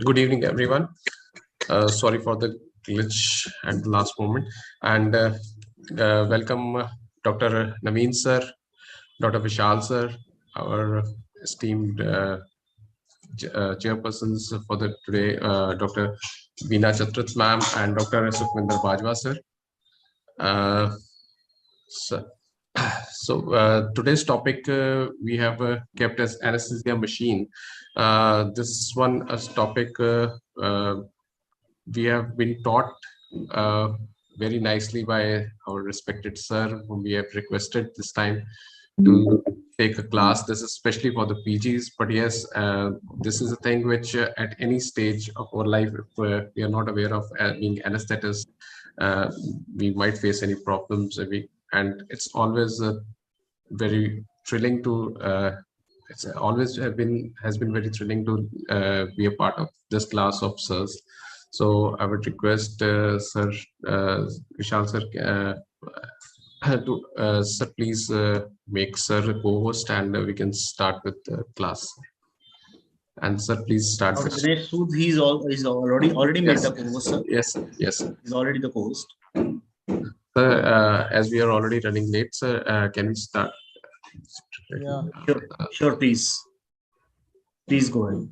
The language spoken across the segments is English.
Good evening, everyone. Sorry for the glitch at the last moment. And welcome Dr. Naveen sir, Dr. Vishal sir, our esteemed chairpersons for the today, Dr. Veena Chatrat ma'am and Dr. Sukhvinder Bajwa sir. So, today's topic we have kept as anesthesia machine. This one as topic we have been taught very nicely by our respected sir, whom we have requested this time to take a class. This is especially for the PGs, but yes, this is a thing which at any stage of our life, if we are not aware of being anesthetists, we might face any problems. And it's always very thrilling to it's always has been very thrilling to be a part of this class of sirs. So I would request Sir Vishal sir to sir please make sir a co-host and we can start with the class. And sir, please start. Dinesh Sood, he's already made the co-host, sir. Yes, yes. He's already the co-host. Sir, as we are already running late, sir, can we start? Yeah. Sure, please. Please go ahead.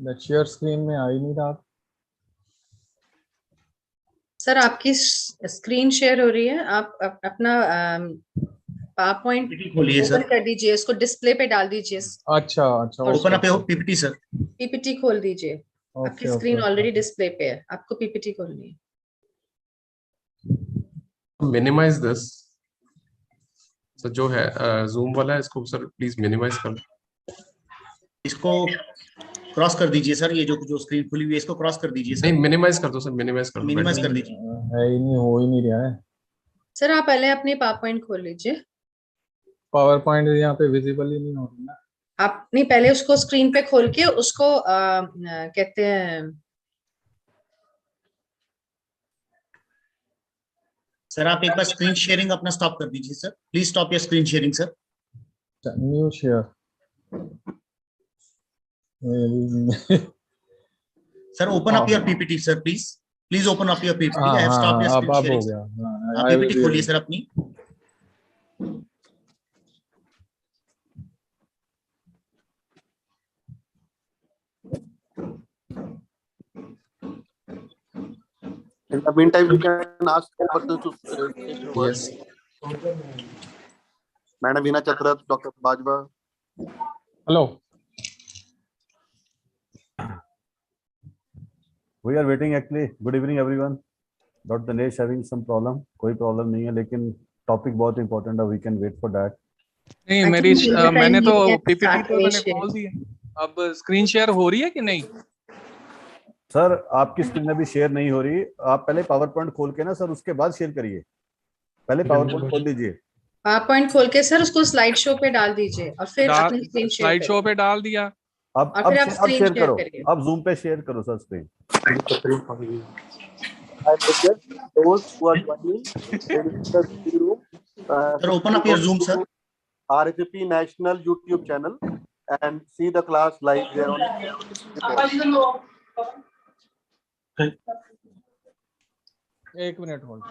The share screen में आ ही नहीं रहा। Sir आपकी screen share हो रही है, आप अपना power point खोलिए सर, कर दीजिए, इसको डिस्प्ले पे डाल दीजिए। अच्छा अच्छा, open up PPT sir, PPT खोल दीजिए। आपकी स्क्रीन ऑलरेडी डिस्प्ले पे है, आपको पीपीटी खोलनी है। मिनिमाइज दिस सर, जो है जूम वाला है, इसको सर प्लीज मिनिमाइज कर दो। इसको क्रॉस कर दीजिए सर, ये जो स्क्रीन खुली हुई है इसको क्रॉस कर दीजिए सर। नहीं, मिनिमाइज कर दो सर, मिनिमाइज कर दो। मिनिमाइज कर दीजिए। है ही नहीं, हो ही नहीं रहा है सर। आप पहले अपनी पावर पॉइंट खोल लीजिए। पावर पॉइंट यहाँ पे विजिबल ही नहीं हो रही ना। आप नहीं, पहले उसको स्क्रीन पे खोल के उसको कहते हैं सर, आप एक बार स्क्रीन शेयरिंग अपना स्टॉप कर दीजिए sir. Please stop your screen sharing sir. New share sir, open up your PPT sir, please open up your PPT. I have stopped your screen sharing sir. आप PPT खोलिए sir अपनी। In the meantime, you can ask persons to take your words. Yes. Madam Veena Chatrat, Dr. Bajwa. Hello. We are waiting actually. Good evening everyone. Dr. Dinesh having some problem. कोई problem नहीं है, लेकिन topic बहुत important है. We can wait for that. नहीं, मैंने तो PPT तो मैंने खोल दी है। अब स्क्रीन शेयर हो रही है कि नहीं? सर, आपकी स्क्रीन अभी शेयर नहीं हो रही। आप पहले पावर पॉइंट खोल के ना सर, उसके बाद शेयर करिए। पहले पावर पॉइंट खोल दीजिए। पावर पॉइंट खोल के सर उसको स्लाइड शो पे डाल दीजिए और फिर अपनी स्क्रीन शेयर। स्लाइड शो पे डाल दिया। अब शेयर करो। अब जूम पे शेयर करो sir screen. Sir, open up your Zoom, sir. RSACP National YouTube channel and see the class live there on. एक minute hold.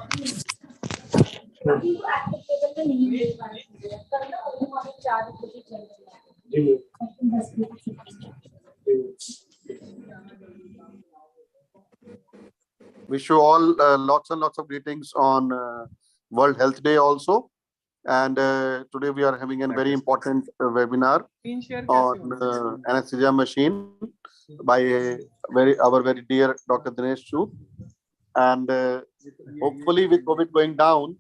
Wish you all lots and lots of greetings on World Health Day also. And today we are having a very important webinar on anesthesia machine by our very dear Dr. Dinesh Sood. And hopefully with COVID going down,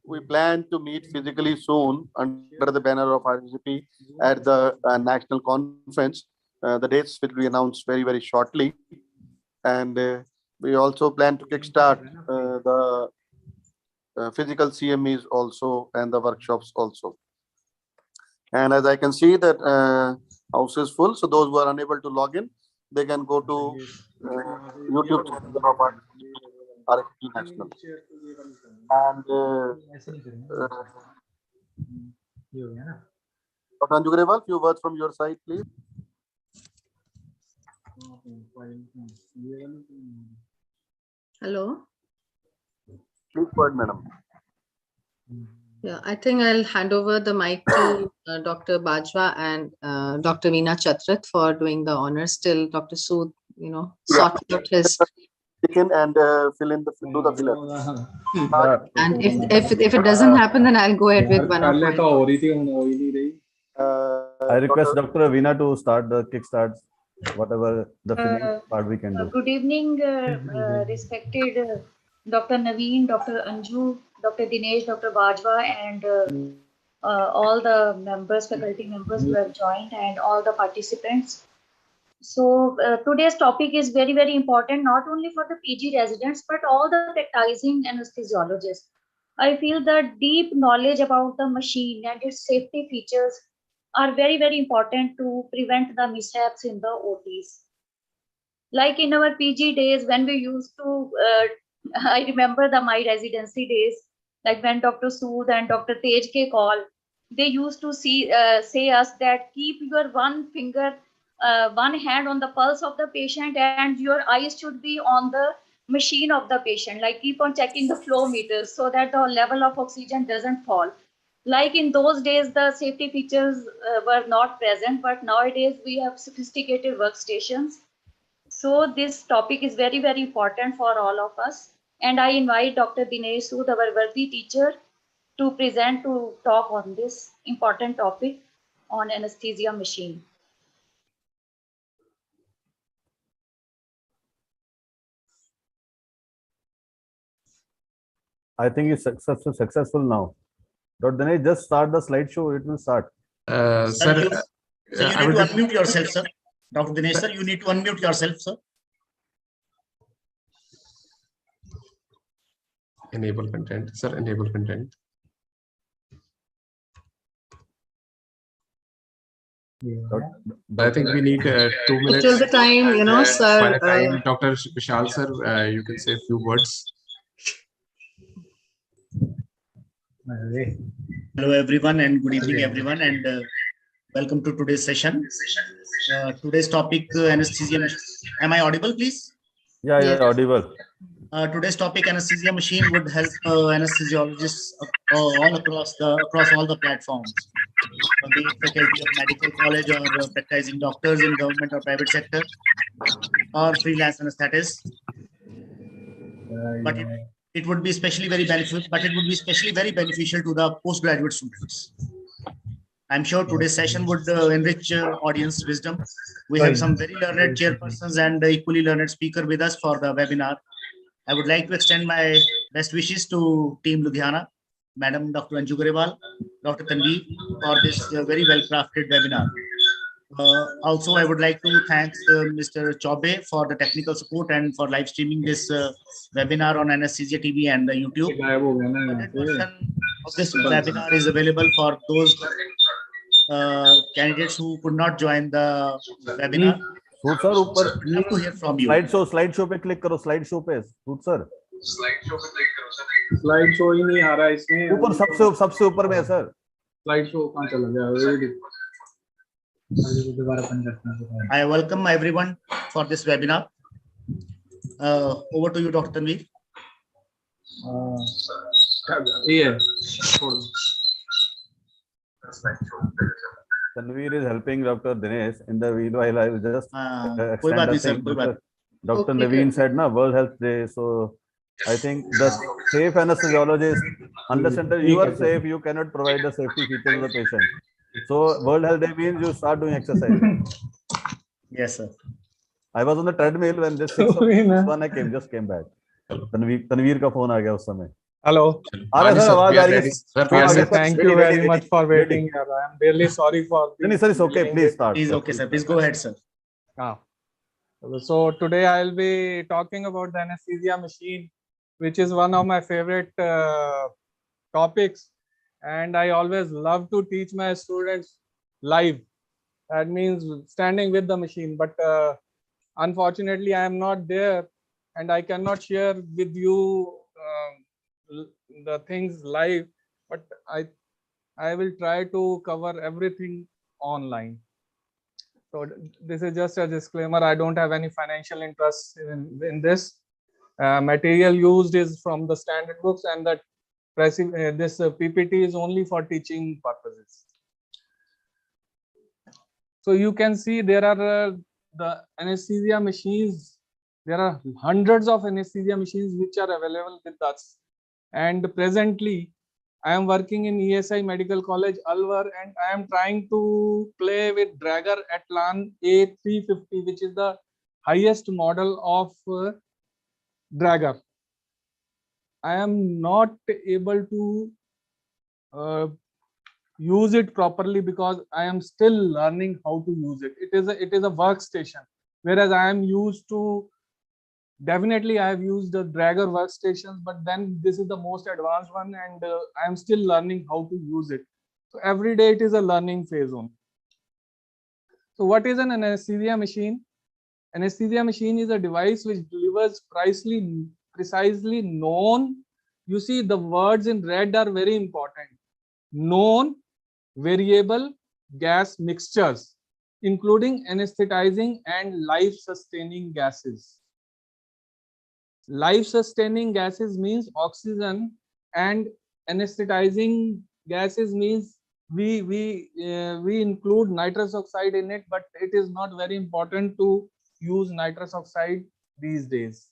we plan to meet physically soon under the banner of RSACP at the national conference. The dates will be announced very, very shortly. And we also plan to kickstart the physical CMEs also and the workshops also. And as I can see that house is full, so those who are unable to log in, they can go to YouTube channel of RSACP National. And Dr. Anju Grewal, few words from your side, please. Hello. Please go ahead, madam. Yeah, I think I'll hand over the mic to Dr. Bajwa and Dr. Veena Chatrat for doing the honors till Dr. Sood, sorts out his. And fill in the fill up. And if it doesn't happen, then I'll go ahead with one of my. I request Dr. Veena to start the kickstart, whatever the filling part we can do. Good evening, respected Dr. Naveen, Dr. Anju, Dr. Dinesh, Dr. Bajwa, and all the members, faculty members who have joined, and all the participants. So today's topic is very, very important, not only for the PG residents, but all the practicing anesthesiologists. I feel that deep knowledge about the machine and its safety features are very, very important to prevent the mishaps in the OTs. Like in our PG days, when we used to, I remember my residency days, like when Dr. Sood and Dr. Tej ke call, they used to say us that keep your one hand on the pulse of the patient, and your eyes should be on the machine of the patient. Like keep on checking the flow meters so that the level of oxygen doesn't fall. Like in those days, the safety features were not present, but nowadays we have sophisticated workstations. So this topic is very, very important for all of us. And I invite Dr. Dinesh Sood, our worthy teacher, to talk on this important topic on anesthesia machine. I think it's successful now. Dr. Dinesh, just start the slideshow. It will start. Sir, you need to unmute yourself, sir. Dr. Dinesh, sir, you need to unmute yourself, sir. Enable content, sir. Enable content. But I think we need 2 minutes. Till the time, sir. By the time Dr. Vishal, sir, you can say a few words. Hello, everyone, and good evening, everyone, and welcome to today's session. Today's topic, anesthesia machine. Am I audible, please? Yeah, you're audible. Today's topic, anesthesia machine, would help anesthesiologists all across all the platforms, be it faculty of medical college or practicing doctors in government or private sector, or freelance anesthetists. But it would be especially very beneficial. But it would be especially very beneficial to the postgraduate students. I'm sure today's session would enrich audience wisdom. We have some very learned chairpersons and equally learned speaker with us for the webinar. I would like to extend my best wishes to Team Ludhiana, Madam Dr. Anju Grewal, Dr. Tanveer, for this very well-crafted webinar. Also, I would like to thank Mr. Chaube for the technical support and for live streaming this webinar on Anesthesia TV and YouTube. 100% of this webinar is available for those candidates who could not join the webinar. Sood sir, ऊपर love to hear from you. slideshow पे click करो, slideshow पे. Sood sir. slideshow ही नहीं आ रहा है इसमें. ऊपर सबसे ऊपर में है sir. slideshow कहाँ चला गया? I welcome everyone for this webinar. Over to you, Dr. Tanveer. Yeah. Tanveer is helping Dr. Dinesh in the meanwhile. I will just extend the thing. Dr. Naveen said, "Na World Health Day." So I think the safe anesthesiologist, unless until you are safe, you cannot provide the safety features to the patient. So World Health Day means you start doing exercise. Yes, sir. I was on the treadmill when this 6:01 I just came back. Tanveer का phone आ गया उस समय. Hello. Thank you very much for waiting. I am really sorry for. Sir, it's okay. Please start. Please, okay, sir. Please go ahead, sir. So today I'll be talking about the anesthesia machine, which is one of my favorite topics, and I always love to teach my students live. That means standing with the machine, but unfortunately I am not there, and I cannot share with you the things live, but I will try to cover everything online. So this is just a disclaimer. I don't have any financial interest in this. Material used is from the standard books, and that this PPT is only for teaching purposes. So you can see there are the anesthesia machines. There are hundreds of anesthesia machines which are available with us. And presently, I am working in ESI Medical College, Alwar, and I am trying to play with Dragger Atlan A350, which is the highest model of Dragger. I am not able to use it properly because I am still learning how to use it. It is a workstation, whereas I am used to. Definitely, I have used the Dragger workstations, but then this is the most advanced one, and I am still learning how to use it. So every day it is a learning phase only. So what is an anesthesia machine? Anesthesia machine is a device which delivers precisely known. You see, the words in red are very important. Known variable gas mixtures, including anesthetizing and life-sustaining gases. Life-sustaining gases means oxygen, and anesthetizing gases means we include nitrous oxide in it, but it is not very important to use nitrous oxide these days.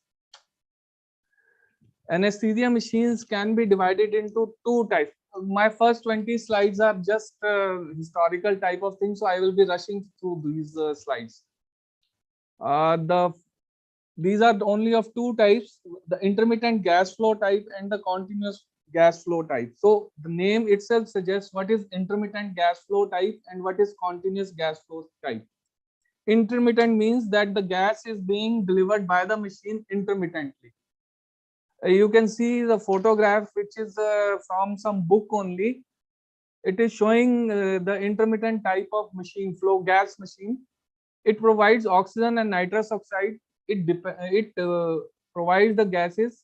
Anesthesia machines can be divided into two types. My first 20 slides are just historical type of things, so I will be rushing through these slides. These are only of two types: the intermittent gas flow type and the continuous gas flow type. So the name itself suggests what is intermittent gas flow type and what is continuous gas flow type. Intermittent means that the gas is being delivered by the machine intermittently. You can see the photograph, which is from some book only. It is showing the intermittent type of machine, flow gas machine. It provides oxygen and nitrous oxide. It provides the gases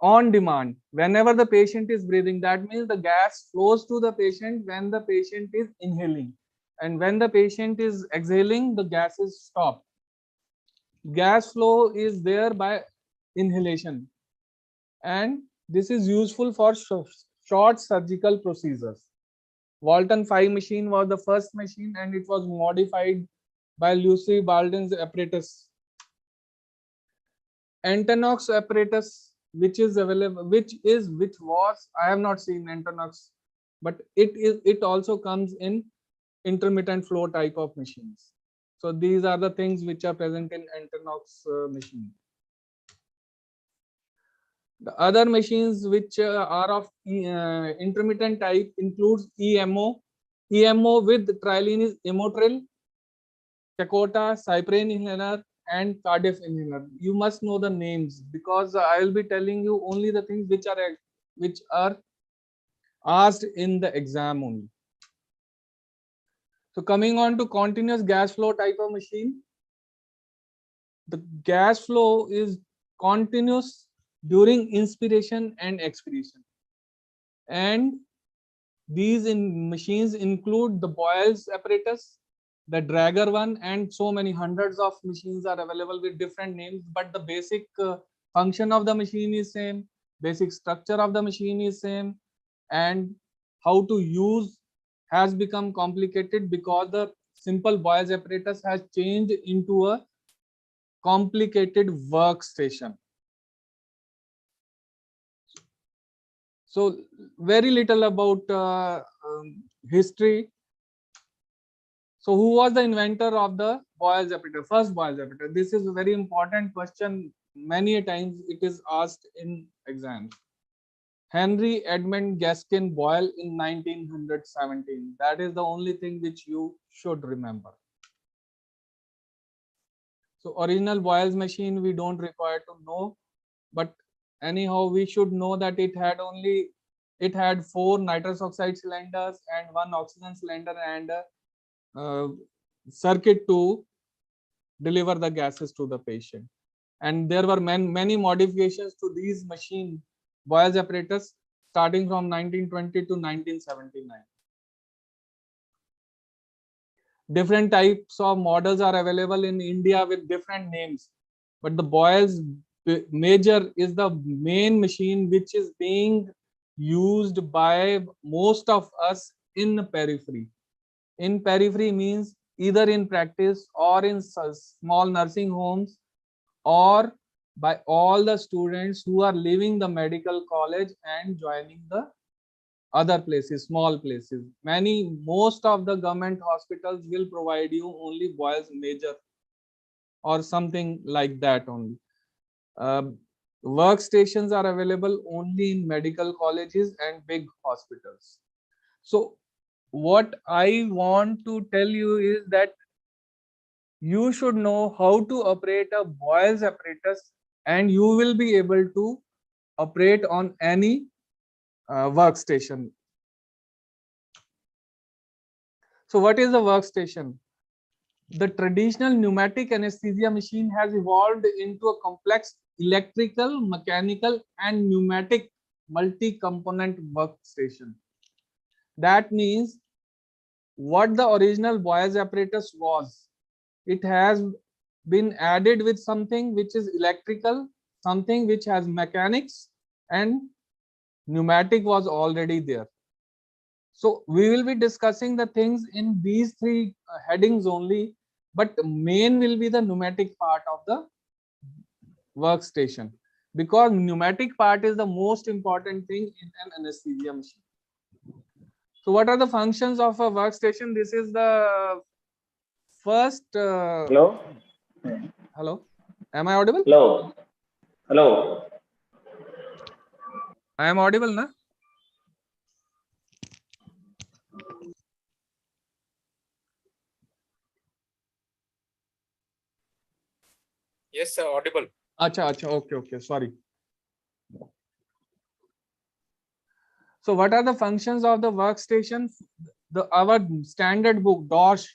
on demand whenever the patient is breathing. That means the gas flows to the patient when the patient is inhaling, and when the patient is exhaling, the gases stop. Gas flow is there by inhalation, and this is useful for short surgical procedures. Walton 5 machine was the first machine, and it was modified by Lucy Baldwin's apparatus. Antonox apparatus, which is available, which was, I have not seen Antonox, but it also comes in intermittent flow type of machines. So these are the things which are present in Antonox machine. The other machines which are of intermittent type includes EMO with trilene is Emotril, Chakota, Cypren inhaler, and Cardiff inhaler. You must know the names because I will be telling you only the things which are asked in the exam only. So coming on to continuous gas flow type of machine, the gas flow is continuous during inspiration and expiration, and these machines include the Boyle's apparatus, the Dragger one, and so many hundreds of machines are available with different names, but the basic function of the machine is same, basic structure of the machine is same, and how to use has become complicated because the simple Boyle's apparatus has changed into a complicated workstation. So very little about history. So who was the inventor of the Boyle's apparatus, first Boyle's apparatus? This is a very important question. Many times it is asked in exams. Henry Edmund Gaskin Boyle in 1917. That is the only thing which you should remember. So original Boyle's machine we don't require to know, but anyhow we should know that it had 4 nitrous oxide cylinders and 1 oxygen cylinder and a circuit to deliver the gases to the patient. And there were many modifications to these machine Boyle's apparatus starting from 1920 to 1979. Different types of models are available in India with different names, but the Boyle's major is the main machine which is being used by most of us in periphery. In periphery means either in practice or in small nursing homes, or by all the students who are leaving the medical college and joining the other places, small places. Most of the government hospitals will provide you only Boyle's major or something like that only. Workstations are available only in medical colleges and big hospitals. So what I want to tell you is that you should know how to operate a Boyle's apparatus, and you will be able to operate on any workstation. So what is a workstation? The traditional pneumatic anesthesia machine has evolved into a complex electrical, mechanical, and pneumatic multi-component workstation. That means what the original Boyle's apparatus was, it has been added with something which is electrical, something which has mechanics, and pneumatic was already there. So we will be discussing the things in these three headings only, but main will be the pneumatic part of the workstation, because pneumatic part is the most important thing in an anesthesia machine. So what are the functions of a workstation? This is the first. Hello? Hello? Am I audible? Hello? Hello? I am audible, na? Yes, sir, audible. Acha, okay, sorry. So what are the functions of the workstation? Our standard book, DOSH,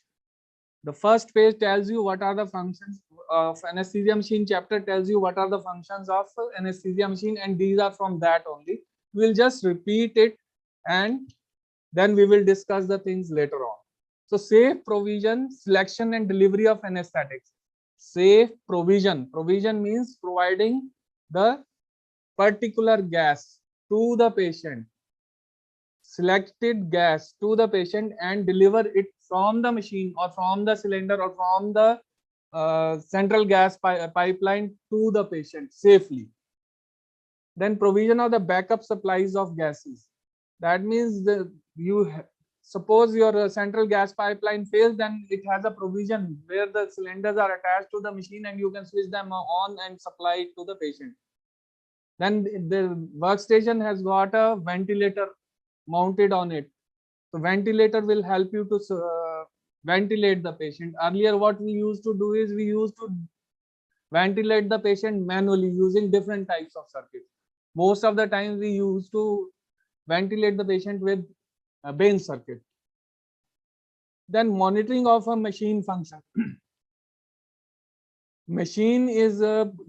the first page tells you what are the functions of anesthesia machine. Chapter tells you what are the functions of anesthesia machine, and these are from that only. We'll just repeat it and then we will discuss the things later on. So safe provision, selection and delivery of anesthetics. Safe provision. Provision means providing the particular gas to the patient, selected gas to the patient, and deliver it from the machine or from the cylinder or from the central gas pipeline to the patient safely. Then provision of the backup supplies of gases. That means suppose your central gas pipeline fails, then it has a provision where the cylinders are attached to the machine and you can switch them on and supply it to the patient. Then the workstation has got a ventilator mounted on it. So ventilator will help you to ventilate the patient. Earlier what we used to do is we used to ventilate the patient manually using different types of circuits. Most of the time we used to ventilate the patient with a Bain circuit. Then monitoring of a machine function. Machine is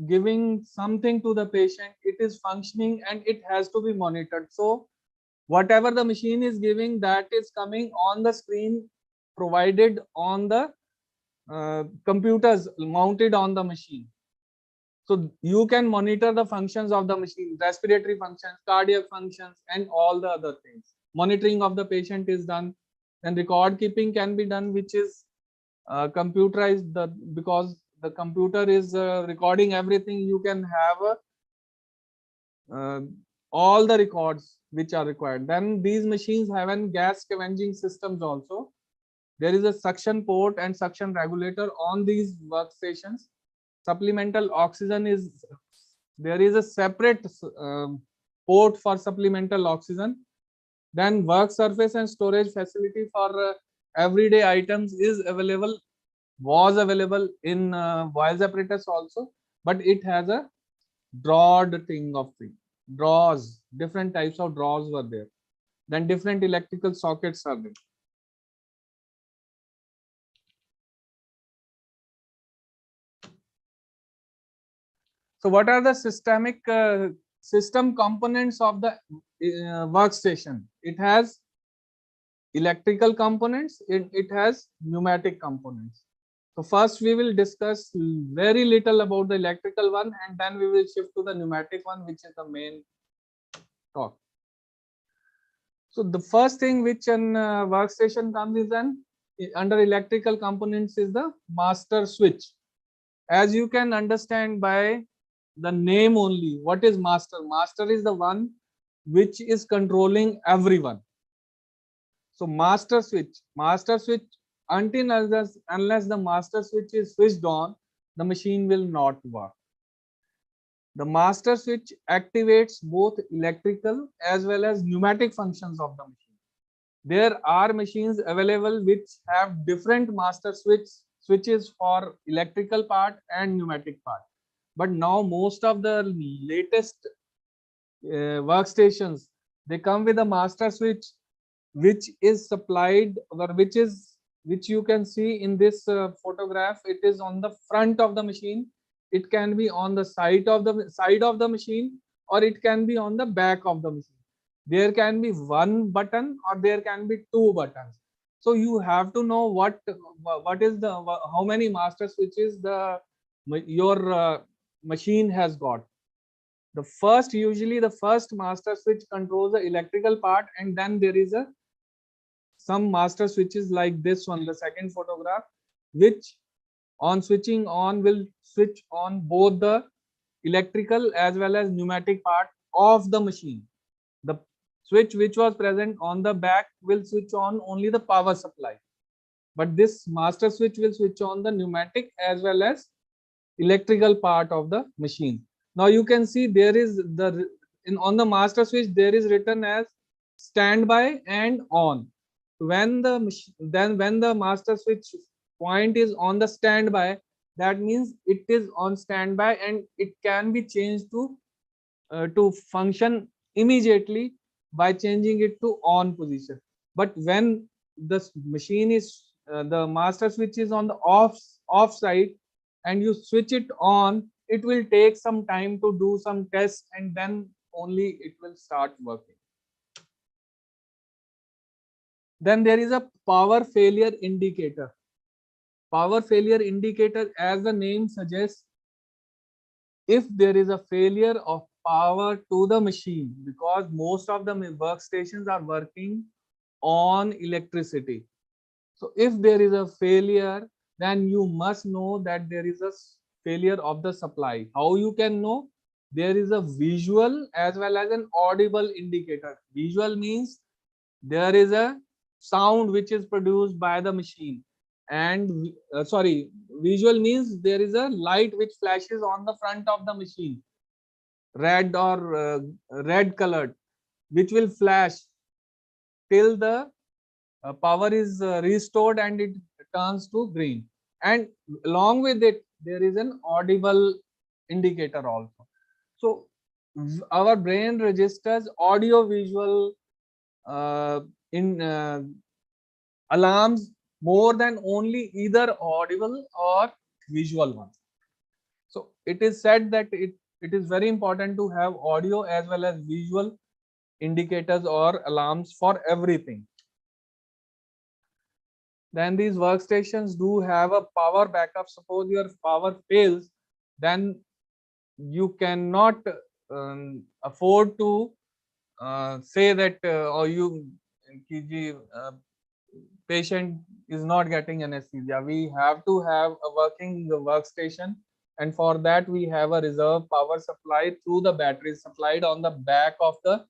giving something to the patient, it is functioning and it has to be monitored. So whatever the machine is giving, that is coming on the screen provided on the computers mounted on the machine. So you can monitor the functions of the machine, respiratory functions, cardiac functions, and all the other things. Monitoring of the patient is done, and record keeping can be done, which is computerized, because the computer is recording everything. You can have all the records which are required. Then these machines have an gas scavenging systems also. There is a suction port and suction regulator on these workstations. Supplemental oxygen there is a separate port for supplemental oxygen. Then work surface and storage facility for everyday items was available in Boyle's apparatus also, but it has a broad thing of drawers. Different types of drawers were there. Then different electrical sockets are there. So what are the system components of the workstation? It has electrical components, it has pneumatic components. So first we will discuss very little about the electrical one, and then we will shift to the pneumatic one, which is the main talk. So the first thing which an workstation comes is under electrical components is the master switch. As you can understand by the name only, what is master? Master is the one which is controlling everyone. So master switch, unless the master switch is switched on, the machine will not work. The master switch activates both electrical as well as pneumatic functions of the machine. There are machines available which have different master switches for electrical part and pneumatic part. But now most of the latest workstations, they come with a master switch which is supplied, or which you can see in this photograph. It is on the front of the machine. It can be on the side of the machine, or it can be on the back of the machine. There can be one button or there can be two buttons. So you have to know what is the how many master switches your machine has got. Usually the first master switch controls the electrical part, and then there is some master switches like this one, the second photograph, which on switching on will switch on both the electrical as well as pneumatic part of the machine. The switch which was present on the back will switch on only the power supply, but this master switch will switch on the pneumatic as well as electrical part of the machine. Now you can see there is on the master switch there is written as standby and on. When the master switch point is on the standby, that means it is on standby and it can be changed to function immediately by changing it to on position. But when the machine is the master switch is on the off side and you switch it on, it will take some time to do some tests, and then only it will start working. Then there is a power failure indicator. Power failure indicator, as the name suggests, if there is a failure of power to the machine, because most of the workstations are working on electricity. So if there is a failure, then you must know that there is a failure of the supply. How you can know? There is a visual as well as an audible indicator. Visual means there is a sound which is produced by the machine, and visual means there is a light which flashes on the front of the machine, red or red colored, which will flash till the power is restored and it turns to green. And along with it there is an audible indicator also. So our brain registers audio visual alarms more than only either audible or visual ones. So it is said that it is very important to have audio as well as visual indicators or alarms for everything. Then these workstations do have a power backup. Suppose your power fails, then you cannot afford to say that patient is not getting anesthesia. We have to have a working workstation, and for that we have a reserve power supply through the batteries supplied on the back of the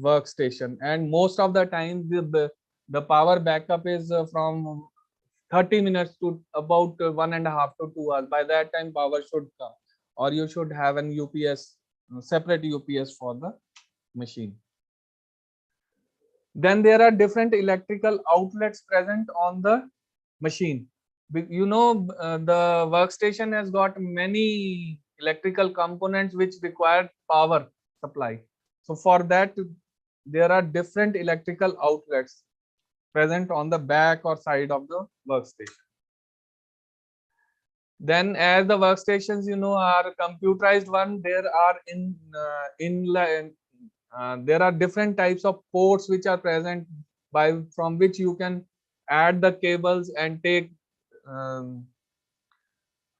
workstation. And most of the time the power backup is from 30 minutes to about 1.5 to 2 hours. By that time power should come, or you should have an UPS, separate UPS for the machine. Then there are different electrical outlets present on the machine. You know, the workstation has got many electrical components which require power supply. So for that there are different electrical outlets present on the back or side of the workstation. Then as the workstations, you know, are computerized one, there are there are different types of ports which are present from which you can add the cables and take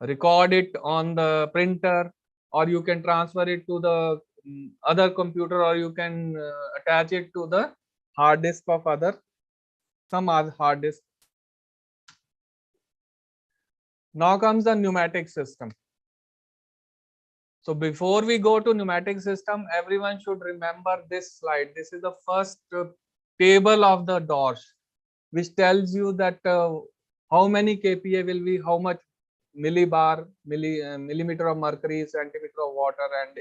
record it on the printer, or you can transfer it to the other computer, or you can attach it to the hard disk of some other hard disk. Now comes the pneumatic system. So before we go to pneumatic system, everyone should remember this slide. This is the first table of the DORS, which tells you that how many kPa will be, how much millibar, millimeter of mercury, centimeter of water, and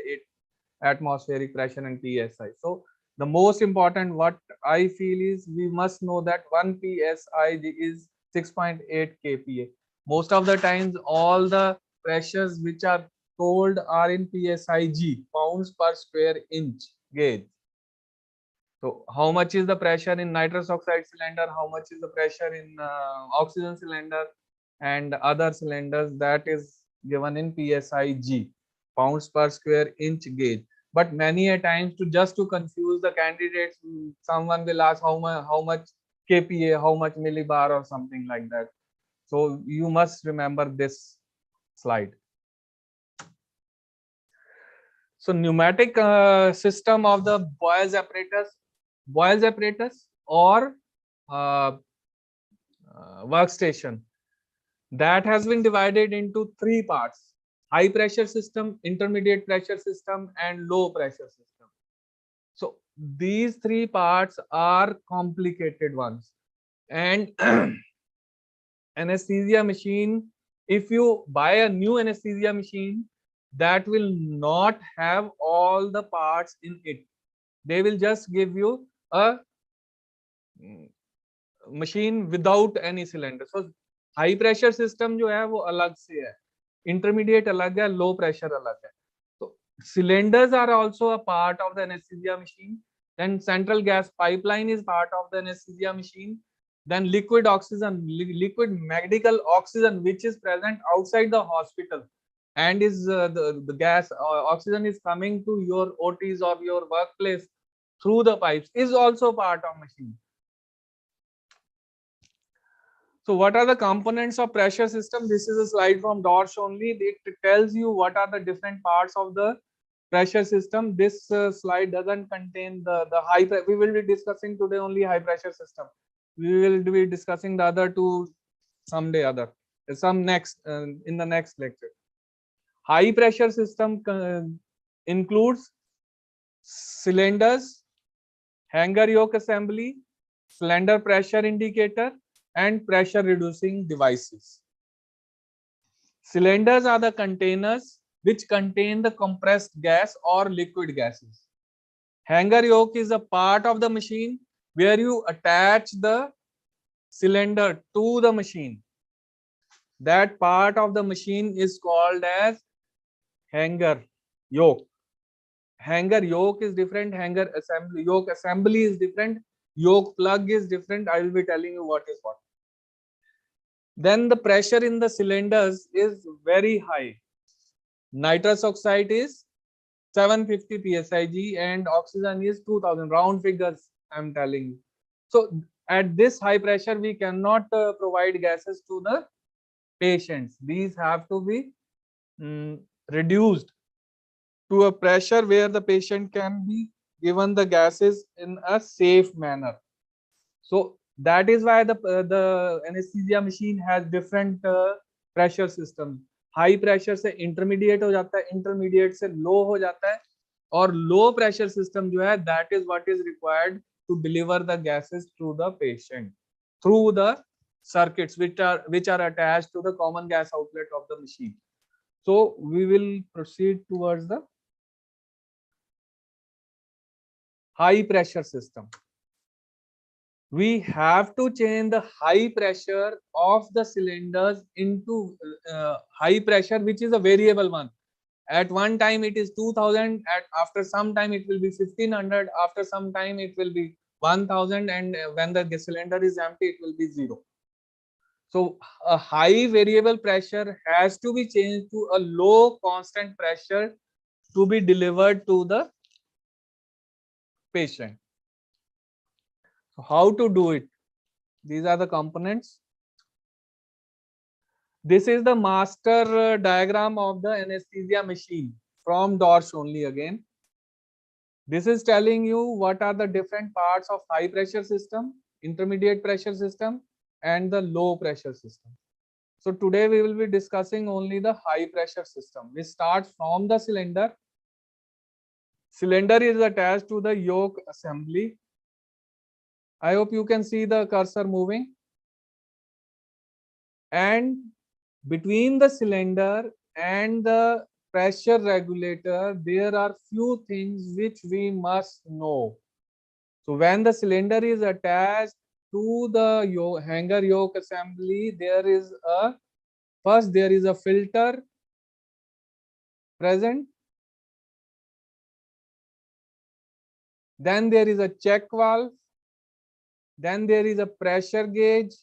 atmospheric pressure and PSI. So the most important what I feel is we must know that 1 PSI is 6.8 kPa. Most of the times all the pressures which are told are in PSIG, pounds per square inch gauge. So how much is the pressure in nitrous oxide cylinder, how much is the pressure in oxygen cylinder and other cylinders, that is given in PSIG, pounds per square inch gauge. But many a times to confuse the candidates, someone will ask how much kPa, how much millibar or something like that. So you must remember this slide. So pneumatic system of the Boyle's apparatus or workstation, that has been divided into 3 parts: high pressure system, intermediate pressure system, and low pressure system. So these 3 parts are complicated ones, and anesthesia machine, if you buy a new anesthesia machine, that will not have all the parts in it. They will just give you a machine without any cylinder. So high pressure system जो है वो अलग से है, intermediate अलग है, low pressure अलग है. So cylinders are also a part of the anesthesia machine. Then central gas pipeline is part of the anesthesia machine. Then liquid oxygen, liquid medical oxygen, which is present outside the hospital, and is the gas oxygen is coming to your OTs of your workplace through the pipes, is also part of machine. So what are the components of pressure system? This is a slide from DORS only. It tells you what are the different parts of the pressure system. This slide doesn't contain the high. We will be discussing today only high pressure system. We will be discussing the other 2 someday other, in the next lecture. High pressure system includes cylinders, Hangar Yoke assembly, cylinder pressure indicator, and pressure reducing devices. Cylinders are the containers which contain the compressed gas or liquid gases. Hangar Yoke is a part of the machine where you attach the cylinder to the machine. That part of the machine is called as Hangar Yoke. Hangar Yoke is different, Hangar assembly, yoke assembly is different, yoke plug is different. I will be telling you what is what. Then the pressure in the cylinders is very high. Nitrous oxide is 750 psig and oxygen is 2000. Round figures I am telling you. So at this high pressure we cannot provide gases to the patients. These have to be reduced to a pressure where the patient can be given the gases in a safe manner. So that is why the anesthesia machine has different pressure system. High pressure से intermediate हो जाता है, intermediate से low हो जाता है, और low pressure system जो है, that is what is required to deliver the gases to the patient through the circuits which are attached to the common gas outlet of the machine. So we will proceed towards the high pressure system. We have to change the high pressure of the cylinders into high pressure, which is a variable one. At one time it is 2000, after some time it will be 1500, after some time it will be 1000, and when the cylinder is empty it will be 0. So a high variable pressure has to be changed to a low constant pressure to be delivered to the patient. So how to do it? These are the components. This is the master diagram of the anesthesia machine from Dorsch only again. This is telling you what are the different parts of high pressure system, intermediate pressure system, and the low pressure system. So today we will be discussing only the high pressure system, which starts from the cylinder. Cylinder is attached to the yoke assembly. I hope you can see the cursor moving. And between the cylinder and the pressure regulator, there are few things which we must know. So when the cylinder is attached to the hanger yoke assembly, there is a filter present. Then there is a check valve. Then there is a pressure gauge.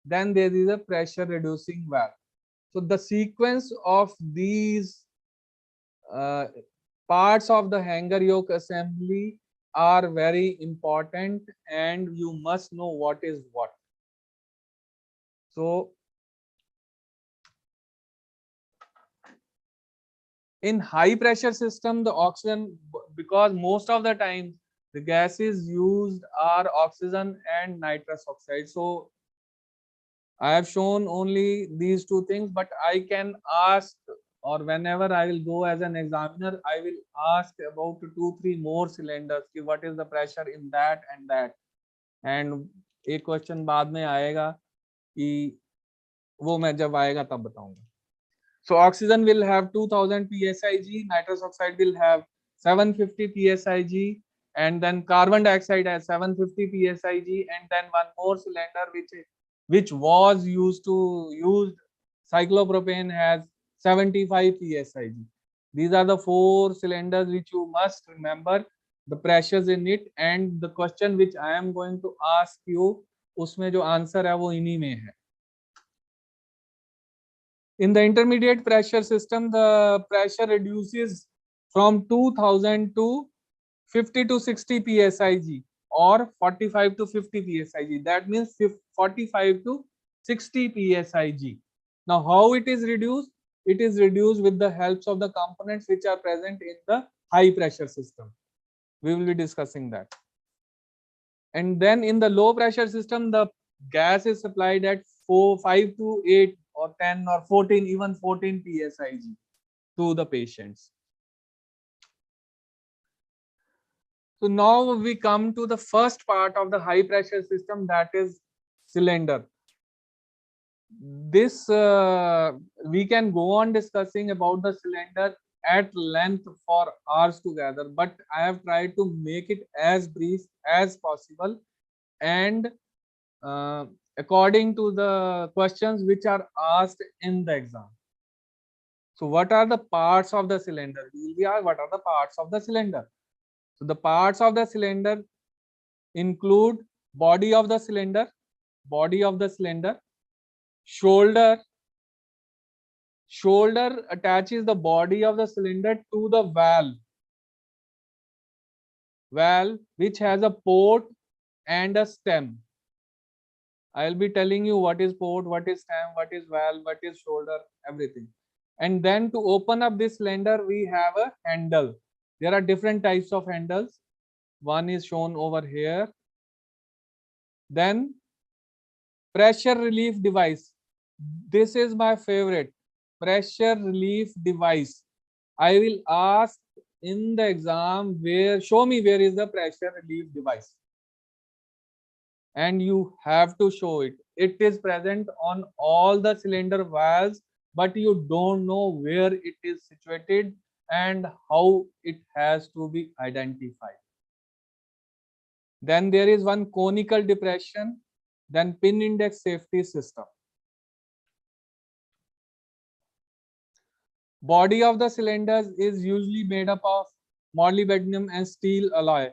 Then there is a pressure reducing valve. So the sequence of these parts of the hanger yoke assembly are very important, and you must know what is what. So in high pressure system, the oxygen, because most of the time the gases used are oxygen and nitrous oxide. So I have shown only these two things, but I can ask, or whenever I will go as an examiner, I will ask about 2-3 more cylinders. कि what is the pressure in that and that. And एक question बाद में आएगा कि वो मैं जब आएगा तब बताऊंगा. So oxygen will have 2000 psig, nitrous oxide will have 750 psig, and then carbon dioxide has 750 psig, and then one more cylinder which was used cyclopropane has 75 psig. These are the 4 cylinders which you must remember the pressures in it, and the question which I am going to ask you, उसमें जो answer है वो इन्हीं में है. In the intermediate pressure system, the pressure reduces from 2000 to 50 to 60 psig or 45 to 50 psig. That means 45 to 60 psig. Now, how it is reduced? It is reduced with the help of the components which are present in the high pressure system. We will be discussing that. And then in the low pressure system, the gas is supplied at 5 to 8 or 10 or 14, even 14 psig to the patients. So now we come to the first part of the high pressure system, that is cylinder. This we can go on discussing about the cylinder at length for hours together, but I have tried to make it as brief as possible and according to the questions which are asked in the exam. So what are the parts of the cylinder? What are the parts of the cylinder? So the parts of the cylinder include body of the cylinder, shoulder. Shoulder attaches the body of the cylinder to the valve which has a port and a stem. I'll be telling you what is port, what is stem, what is valve, what is shoulder, everything. And then to open up this cylinder, we have a handle. There are different types of handles. One is shown over here. Then pressure relief device. This is my favorite. Pressure relief device. I will ask in the exam show me where is the pressure relief device. And you have to show it. It is present on all the cylinder valves, but you don't know where it is situated and how it has to be identified. Then there is one conical depression, then pin index safety system. Body of the cylinders is usually made up of molybdenum and steel alloy.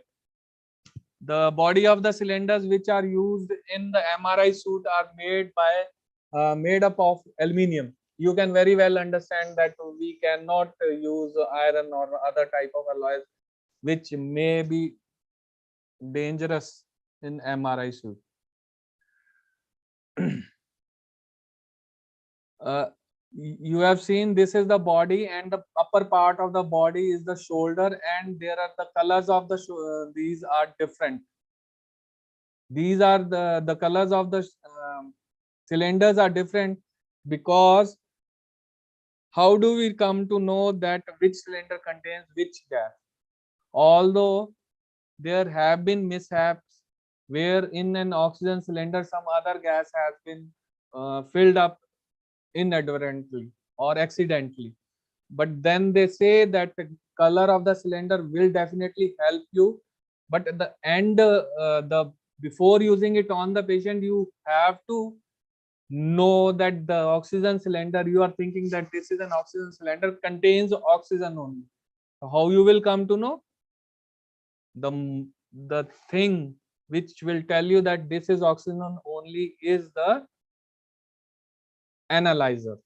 The body of the cylinders which are used in the MRI suit are made up of aluminium. You can very well understand that we cannot use iron or other type of alloys which may be dangerous in MRI suite. You have seen this is the body, and the upper part of the body is the shoulder, and there are the colors of the these are different. These are the colors of the cylinders are different, because how do we come to know that which cylinder contains which gas? Although there have been mishaps where in an oxygen cylinder some other gas has been filled up inadvertently or accidentally, but then they say that the color of the cylinder will definitely help you, but at the end before using it on the patient, you have to know that the oxygen cylinder, you are thinking that this is an oxygen cylinder, contains oxygen only. How you will come to know? The thing which will tell you that this is oxygen only is the analyzer.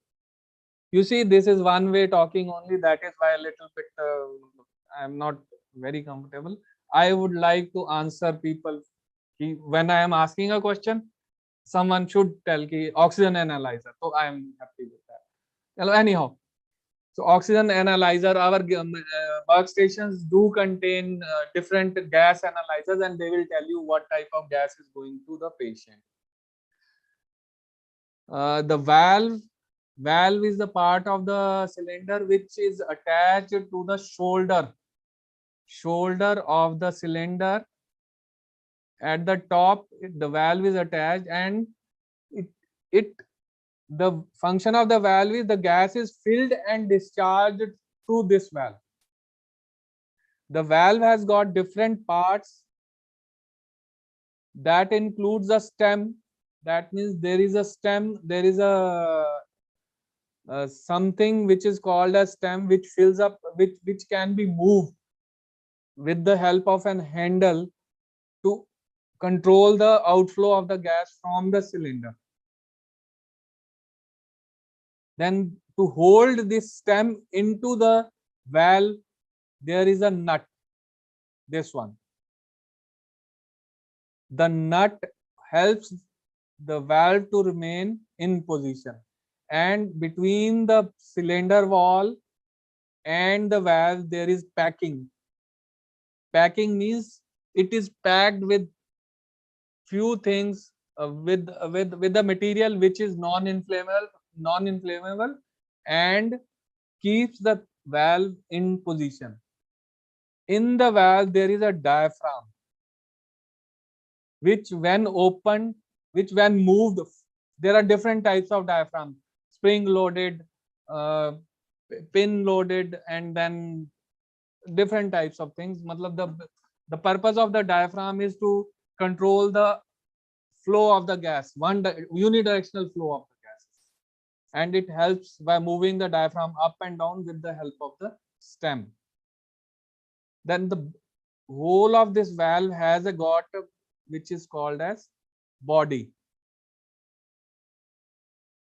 You see, this is one way talking only. That is why a little bit I am not very comfortable. I would like to answer people. When I am asking a question, someone should tell ki oxygen analyzer. So I am happy with that. Well, anyhow, so oxygen analyzer, our workstations do contain different gas analyzers, and they will tell you what type of gas is going to the patient. The valve is the part of the cylinder which is attached to the shoulder of the cylinder. At the top, the valve is attached, and the function of the valve is the gas is filled and discharged through this valve. The valve has got different parts. That includes a stem. That means there is a stem, there is a something which is called a stem, which fills up, which can be moved with the help of an handle to control the outflow of the gas from the cylinder. Then to hold this stem into the valve, there is a nut, this one. The nut helps the valve to remain in position, and between the cylinder wall and the valve there is packing. Packing means it is packed with few things, with the material which is non-inflammable and keeps the valve in position. In the valve there is a diaphragm, which when opened, which when moved, there are different types of diaphragm: spring loaded, pin loaded, and then different types of things. The purpose of the diaphragm is to control the flow of the gas, unidirectional flow of the gas, and it helps by moving the diaphragm up and down with the help of the stem. Then the whole of this valve has a which is called as body.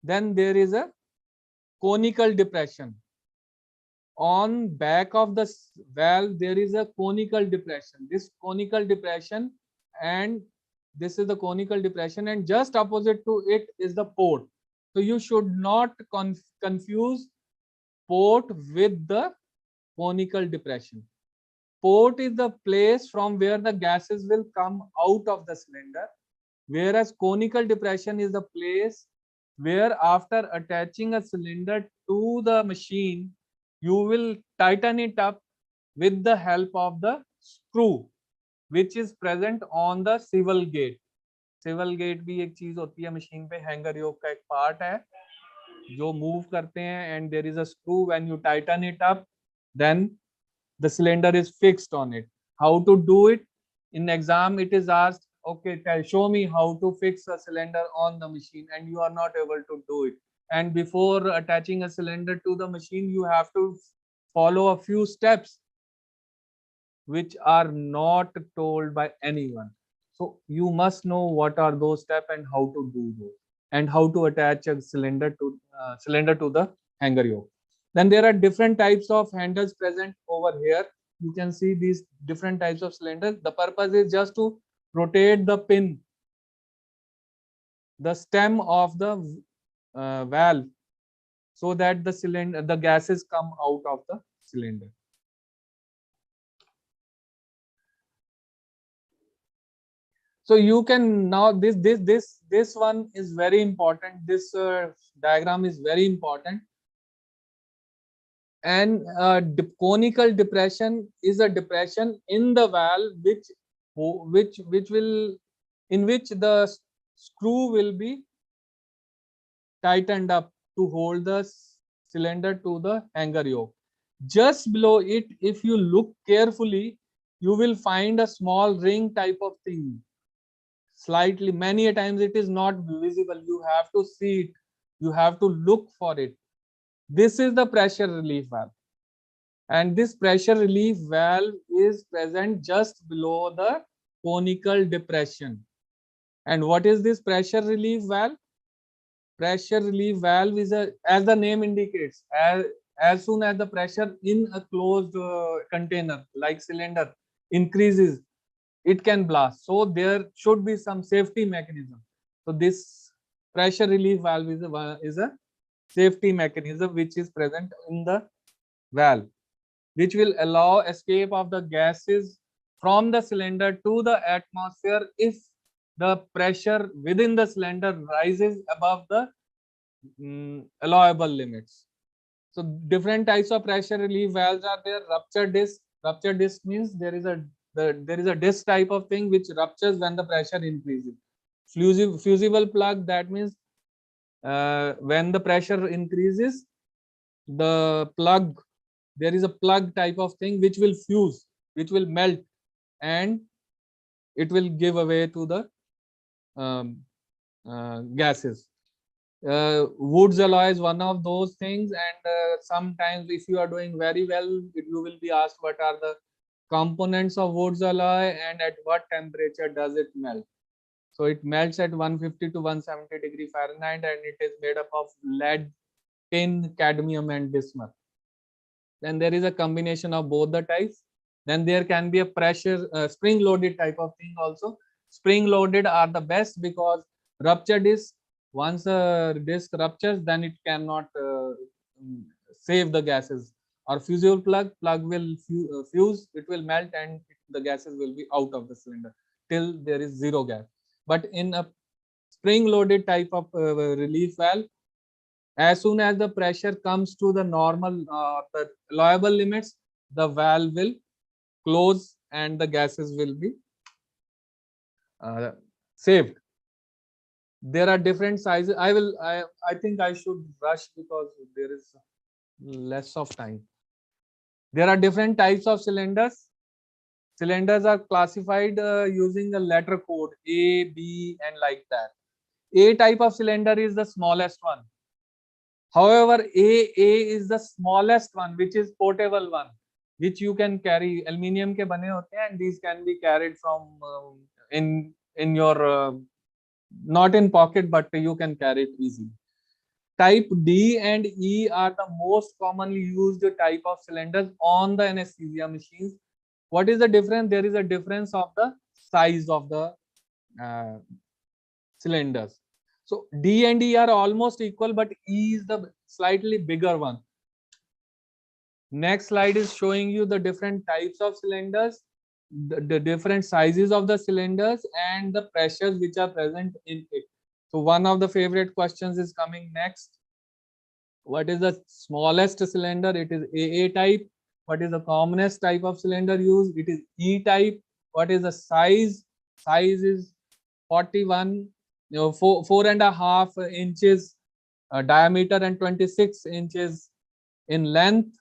Then there is a conical depression. On back of the valve there is a conical depression. This conical depression, and this is the conical depression, and just opposite to it is the port. So you should not confuse port with the conical depression. Port is the place from where the gases will come out of the cylinder, whereas conical depression is the place where after attaching a cylinder to the machine, you will tighten it up with the help of the screw which is present on the swivel gate. Swivel gate भी एक चीज होती है machine पे, hanger योक का एक part है जो मूव करते हैं, and there is a screw. When you tighten it up, then the cylinder is fixed on it. How to do it? In exam it is asked, okay, show me how to fix a cylinder on the machine, and you are not able to do it. And before attaching a cylinder to the machine, you have to follow a few steps which are not told by anyone. So you must know what are those steps and how to do those, and how to attach a cylinder to the hanger yoke. Then there are different types of handles present over here. You can see these different types of cylinders. The purpose is just to rotate the pin, the stem of the valve, so that the gases come out of the cylinder. So you can now this one is very important. This diagram is very important. And conical depression is a depression in the valve in which the screw will be tightened up to hold the cylinder to the hanger yoke. Just below it, if you look carefully, you will find a small ring type of thing. Slightly, many a times it is not visible. You have to see it. You have to look for it. This is the pressure relief valve. And this pressure relief valve is present just below the conical depression. And what is this pressure relief valve? Pressure relief valve is as the name indicates, as soon as the pressure in a closed container like cylinder increases, it can blast. So there should be some safety mechanism. So this pressure relief valve is a safety mechanism which is present in the valve, which will allow escape of the gases from the cylinder to the atmosphere if the pressure within the cylinder rises above the allowable limits. So different types of pressure relief valves are there. Ruptured disc. Ruptured disc means there is a disc type of thing which ruptures when the pressure increases. Fusible plug, that means when the pressure increases, the plug, there is a plug type of thing which will fuse, which will melt, and it will give away to the gases. Woods alloy is one of those things, and sometimes if you are doing very well, you will be asked what are the components of woods alloy and at what temperature does it melt. So it melts at 150 to 170 degree Fahrenheit, and it is made up of lead, tin, cadmium, and bismuth. Then there is a combination of both the types. Then there can be a pressure spring loaded type of thing also. Spring loaded are the best because rupture disc, once a disc ruptures, then it cannot save the gases. Or fusible plug will fuse, it will melt, and the gases will be out of the cylinder till there is zero gas. But in a spring loaded type of relief valve, as soon as the pressure comes to the normal the allowable limits, the valve will close and the gases will be saved. There are different sizes. I think I should rush because there is less of time. There are different types of cylinders. Cylinders are classified using a letter code A, B, and like that. A type of cylinder is the smallest one. However, A is the smallest one, which is portable one, which you can carry. Aluminium ke bane hote hain, and these can be carried from in your not in pocket, but you can carry it easily. Type D and E are the most commonly used type of cylinders on the anesthesia machines. What is the difference? There is a difference of the size of the cylinders. So D and E are almost equal, but E is the slightly bigger one. Next slide is showing you the different types of cylinders, the different sizes of the cylinders, and the pressures which are present in it. So one of the favorite questions is coming next. What is the smallest cylinder? It is AA type. What is the commonest type of cylinder used? It is E type. What is the size? Size is 41, 4.5 inches diameter and 26 inches in length.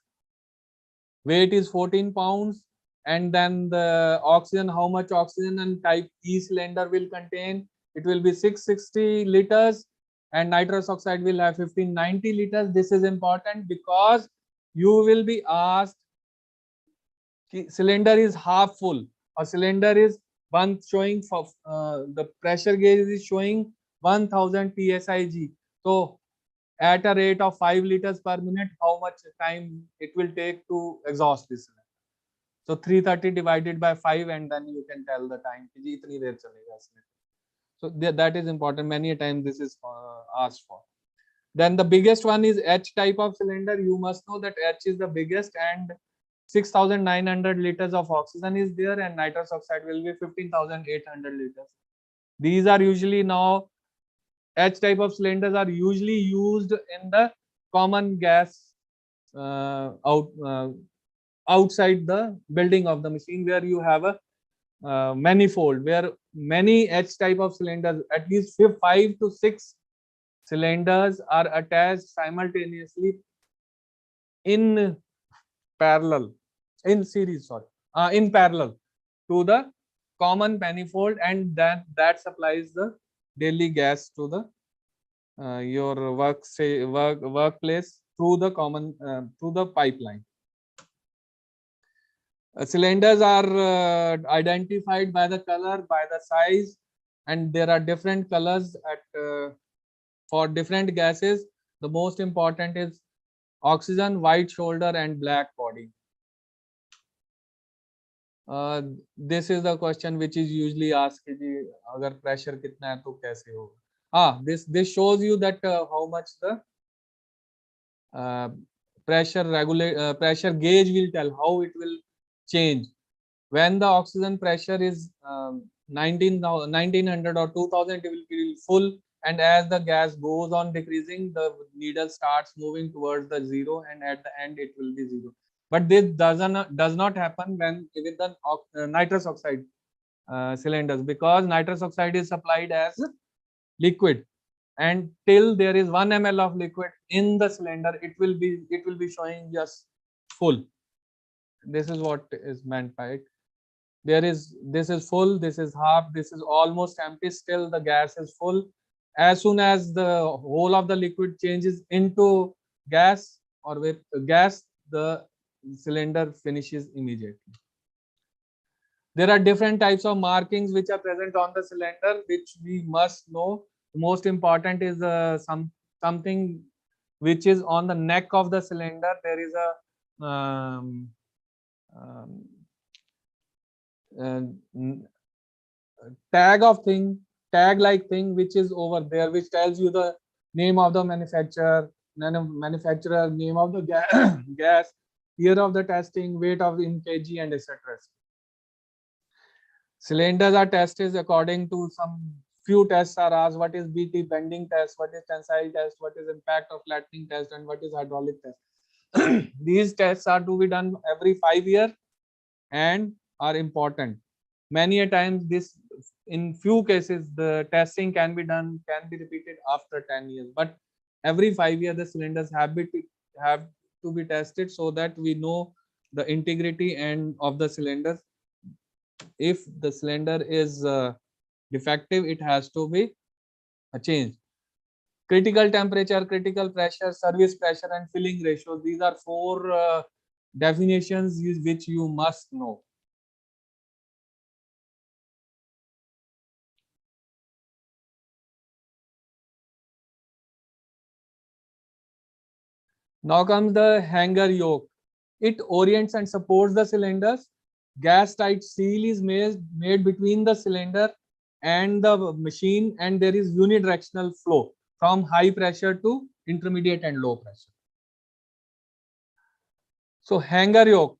Weight is 14 pounds. And then the oxygen, how much oxygen and type E cylinder will contain? It will be 660 liters, and nitrous oxide will have 1590 liters. This is important because you will be asked, cylinder is half full, a cylinder is one showing for the pressure gauge is showing 1000 psig. So at a rate of 5 liters per minute, how much time it will take to exhaust this cylinder? So 330 divided by 5, and then you can tell the time. Itni der chalega isme. So that is important. Many a time this is asked for. Then the biggest one is H type of cylinder. You must know that H is the biggest, and 6,900 liters of oxygen is there, and nitrous oxide will be 15,800 liters. These are usually now H type of cylinders are usually used in the common gas outside the building of the machine, where you have a manifold, where many H type of cylinders, at least 5 to 6 cylinders are attached simultaneously in parallel, in parallel to the common manifold, and that supplies the daily gas to the your workplace through the common through the pipeline. Cylinders are identified by the color, by the size, and there are different colors at for different gases. The most important is oxygen, white shoulder, and black body. This is the question which is usually asked कि जी अगर pressure कितना है तो कैसे होगा. This shows you that how much the pressure gauge will tell how it will change. When the oxygen pressure is 1900 or 2000, it will be full, and as the gas goes on decreasing, the needle starts moving towards the zero, and at the end it will be zero. But this does not happen when with the nitrous oxide cylinders, because nitrous oxide is supplied as liquid, and till there is 1 ml of liquid in the cylinder, it will be showing just full. This is what is meant by it. This is full, this is half, this is almost empty, still the gas is full. As soon as the whole of the liquid changes into gas or with gas, the cylinder finishes immediately. There are different types of markings which are present on the cylinder, which we must know. Most important is something which is on the neck of the cylinder. There is a tag-like thing which is over there, which tells you the name of the manufacturer, name of the gas, year of the testing, weight of in kg, and etc. Cylinders are tested according to some few tests are asked. What is BT bending test? What is tensile test? What is impact of flattening test? And what is hydraulic test? These tests are to be done every 5 years and are important. Many a times this, in few cases, the testing can be repeated after 10 years. But every 5 years, the cylinders have to be tested so that we know the integrity and of the cylinders. If the cylinder is defective, it has to be changed. Critical temperature, critical pressure, service pressure, and filling ratio. These are 4 definitions which you must know. Now comes the Hangar Yoke. It orients and supports the cylinders. Gas tight seal is made between the cylinder and the machine, and there is unidirectional flow from high pressure to intermediate and low pressure. So Hangar Yoke.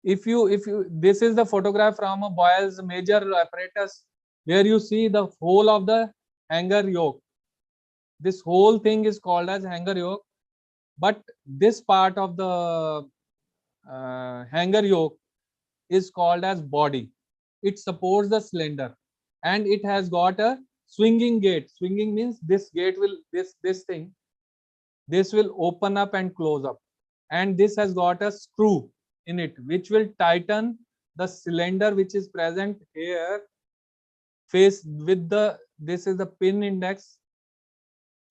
If you this is the photograph from a Boyle's major apparatus, where you see the whole of the Hangar Yoke. This whole thing is called as Hangar Yoke, but this part of the Hangar Yoke is called as body. It supports the cylinder, and it has got a swinging gate. Swinging means this gate will this will open up and close up, and this has got a screw in it which will tighten the cylinder which is present here face with the, this is the pin index.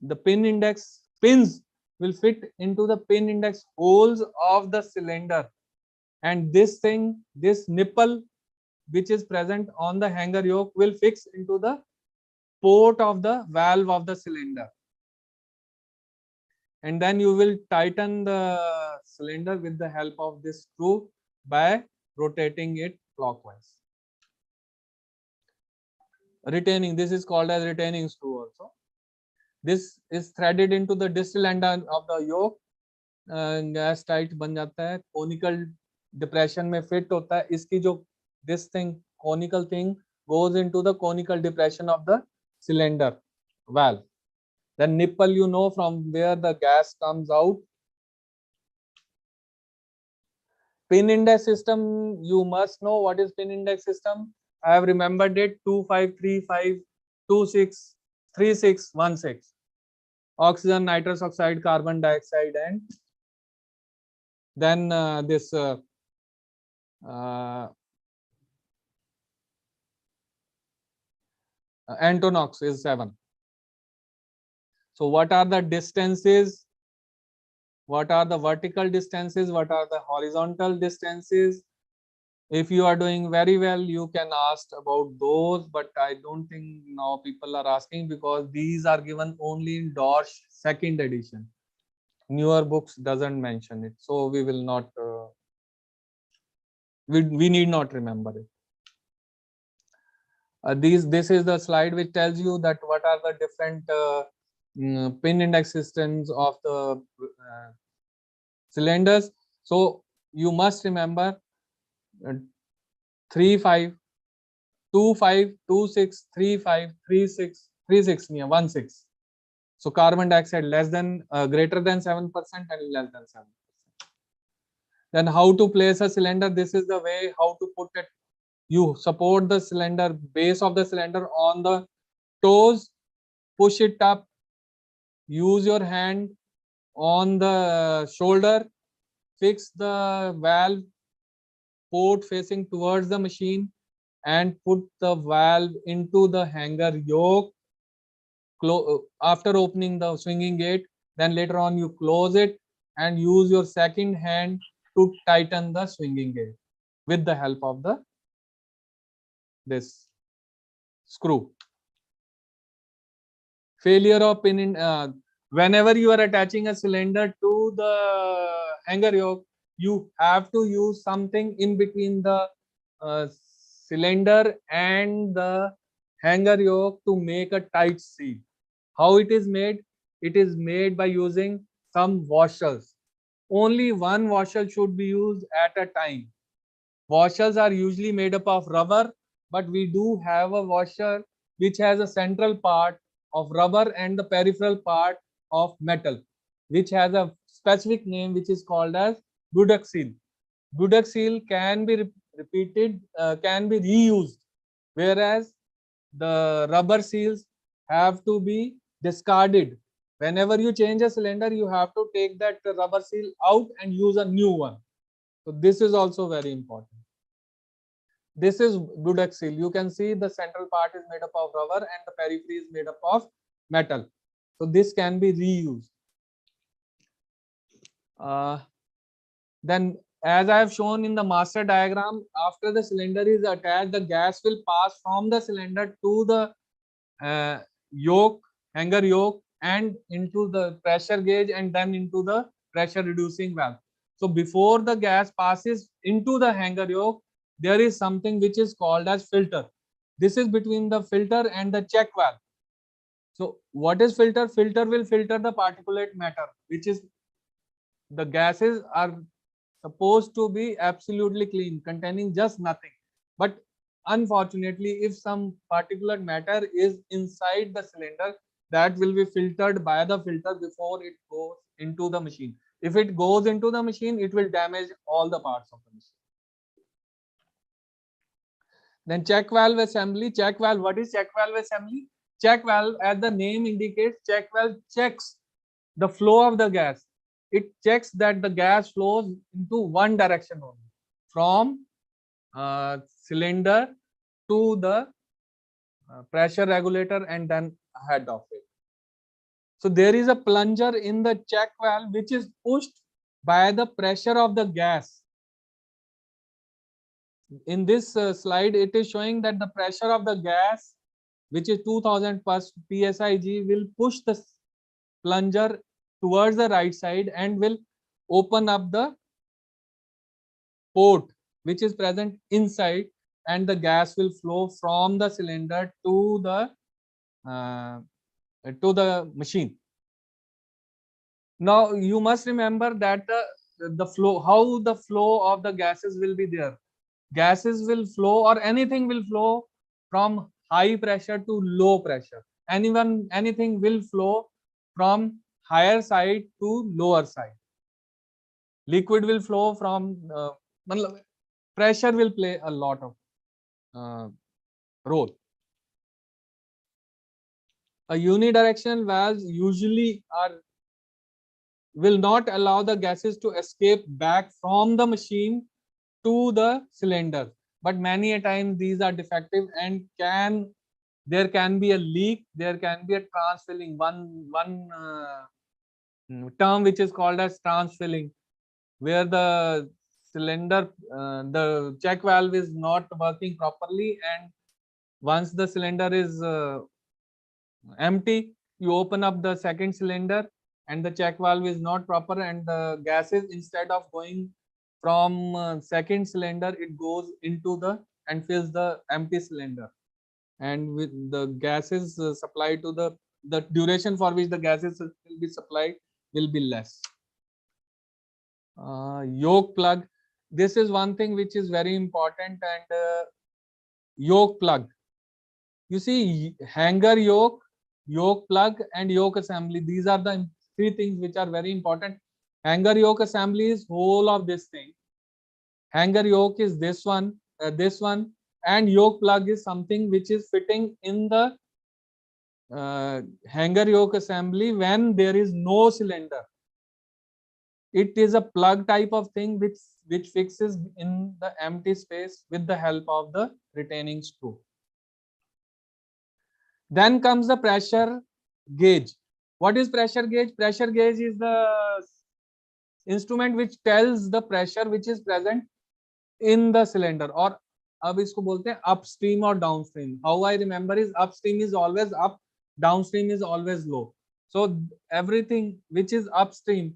The pin index pins will fit into the pin index holes of the cylinder, and this nipple which is present on the Hangar Yoke will fix into the port of the valve of the cylinder, and then you will tighten the cylinder with the help of this screw by rotating it clockwise. Retaining, this is called as retaining screw also. This is threaded into the distal end of the yoke. Gas tight बन जाता है, conical depression में fit होता है. इसकी जो this thing conical thing goes into the conical depression of the cylinder valve. The nipple, you know from where the gas comes out. Pin index system, you must know what is pin index system. I have remembered it: 2535 26 3616. Oxygen, nitrous oxide, carbon dioxide, and then this Antonox is 7. So what are the distances? What are the vertical distances? What are the horizontal distances? If you are doing very well, you can ask about those, but I don't think now people are asking because these are given only in Dorsch 2nd edition. Newer books doesn't mention it, so we will not. We need not remember it. This is the slide which tells you that what are the different pin index systems of the cylinders. So you must remember 35, 25, 26, 35, 36, 36, 16. So carbon dioxide less than greater than 7% and less than 7%. Then how to place a cylinder? This is the way how to put it. You support the cylinder, base of the cylinder on the toes, push it up, use your hand on the shoulder, fix the valve port facing towards the machine and put the valve into the hanger yoke. After opening the swinging gate, then later on you close it and use your second hand to tighten the swinging gate with the help of this screw. Failure of pin in whenever you are attaching a cylinder to the hanger yoke, you have to use something in between the cylinder and the hanger yoke to make a tight seal. How it is made? It is made by using some washers. Only one washer should be used at a time. Washers are usually made up of rubber, but we do have a washer which has a central part of rubber and the peripheral part of metal, which has a specific name which is called as Budak seal. Budak seal can be repeated, can be reused, whereas the rubber seals have to be discarded. Whenever you change a cylinder, you have to take that rubber seal out and use a new one. So this is also very important. This is Budak seal. You can see the central part is made up of rubber and the periphery is made up of metal. So this can be reused. Then, as I have shown in the master diagram, after the cylinder is attached, the gas will pass from the cylinder to the yoke, hanger yoke, and into the pressure gauge and then into the pressure reducing valve. So before the gas passes into the hanger yoke, there is something which is called as filter. This is between the filter and the check valve. So what is filter? Filter will filter the particulate matter, which is the gases are supposed to be absolutely clean, containing just nothing. But unfortunately, if some particulate matter is inside the cylinder, that will be filtered by the filter before it goes into the machine. If it goes into the machine, it will damage all the parts of the machine. Then check valve assembly. Check valve, what is check valve assembly? Check valve, as the name indicates, check valve checks the flow of the gas. It checks that the gas flows into one direction only, from cylinder to the pressure regulator and then head of it. So there is a plunger in the check valve which is pushed by the pressure of the gas. In this slide, it is showing that the pressure of the gas, which is 2000 psig, will push the plunger towards the right side and will open up the port which is present inside, and the gas will flow from the cylinder to the machine. Now you must remember that the flow, how the flow of the gases will be there. Gases will flow, or anything will flow from high pressure to low pressure. Anything will flow from higher side to lower side. Liquid will flow from pressure will play a lot of role. A unidirectional valves usually will not allow the gases to escape back from the machine to the cylinder, but many a time these are defective and there can be a leak, there can be a transfilling. One term which is called as transfilling, where the cylinder, the check valve is not working properly, and once the cylinder is empty, you open up the second cylinder and the check valve is not proper, and the gases, instead of going from second cylinder, it goes into the and fills the empty cylinder, and with the gases supplied to the duration for which the gases will be supplied will be less. Yoke plug, this is one thing which is very important. And yoke plug, you see, hanger yoke, yoke plug, and yoke assembly, these are the three things which are very important. Hanger yoke assembly is whole of this thing. Hanger yoke is this one, and yoke plug is something which is fitting in the hanger yoke assembly when there is no cylinder. It is a plug type of thing which fixes in the empty space with the help of the retaining screw. Then comes the pressure gauge. What is pressure gauge? Pressure gauge is the instrument which tells the pressure which is present in the cylinder, or अब इसको बोलते हैं upstream or downstream. How I remember is upstream is always up, downstream is always low. So everything which is upstream,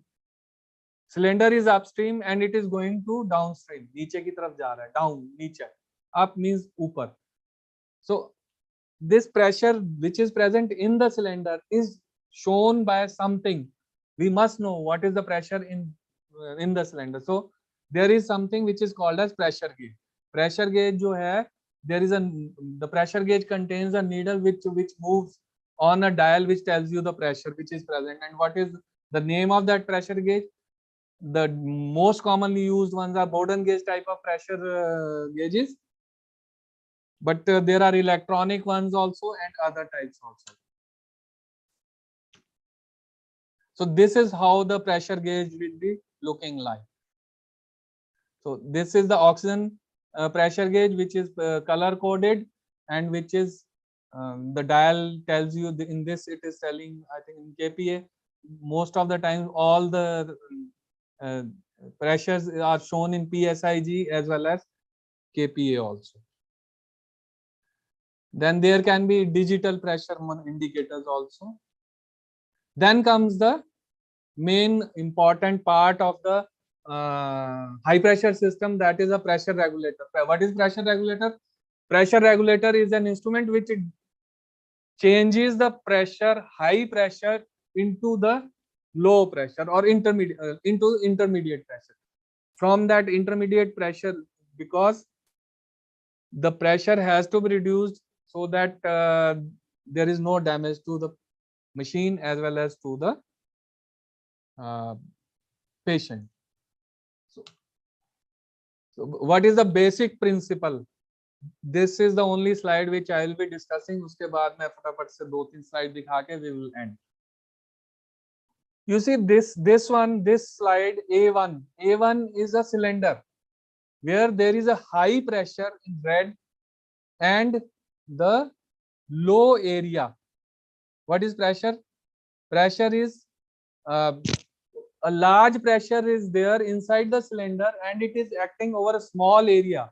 cylinder is upstream and it is going to downstream, नीचे की तरफ जा रहा है, down नीचे, up means ऊपर. So this pressure which is present in the cylinder is shown by something. We must know what is the pressure in the cylinder. So there is something which is called as pressure gauge. Pressure gauge जो है, there is the pressure gauge contains a needle which moves on a dial which tells you the pressure which is present. And what is the name of that pressure gauge? The most commonly used ones are Bowden gauge type of pressure gauges, but there are electronic ones also and other types also. So this is how the pressure gauge will be looking like. So this is the oxygen pressure gauge, which is color coded, and which is the dial tells you in this it is telling, I think, in kPa. Most of the time all the pressures are shown in PSIG as well as kPa also. Then there can be digital pressure indicators also. Then comes the main important part of the high pressure system, that is a pressure regulator. What is pressure regulator? Pressure regulator is an instrument which changes the pressure, high pressure, into the low pressure or into intermediate pressure. From that intermediate pressure, because the pressure has to be reduced so that there is no damage to the machine as well as to the patient. So what is the basic principle? This is the only slide which I will be discussing. उसके बाद मैं फटाफट से 2-3 slide दिखा के we will end. You see this slide A1. A1 is a cylinder where there is a high pressure in red and the low area. What is pressure? Pressure is a large pressure is there inside the cylinder and it is acting over a small area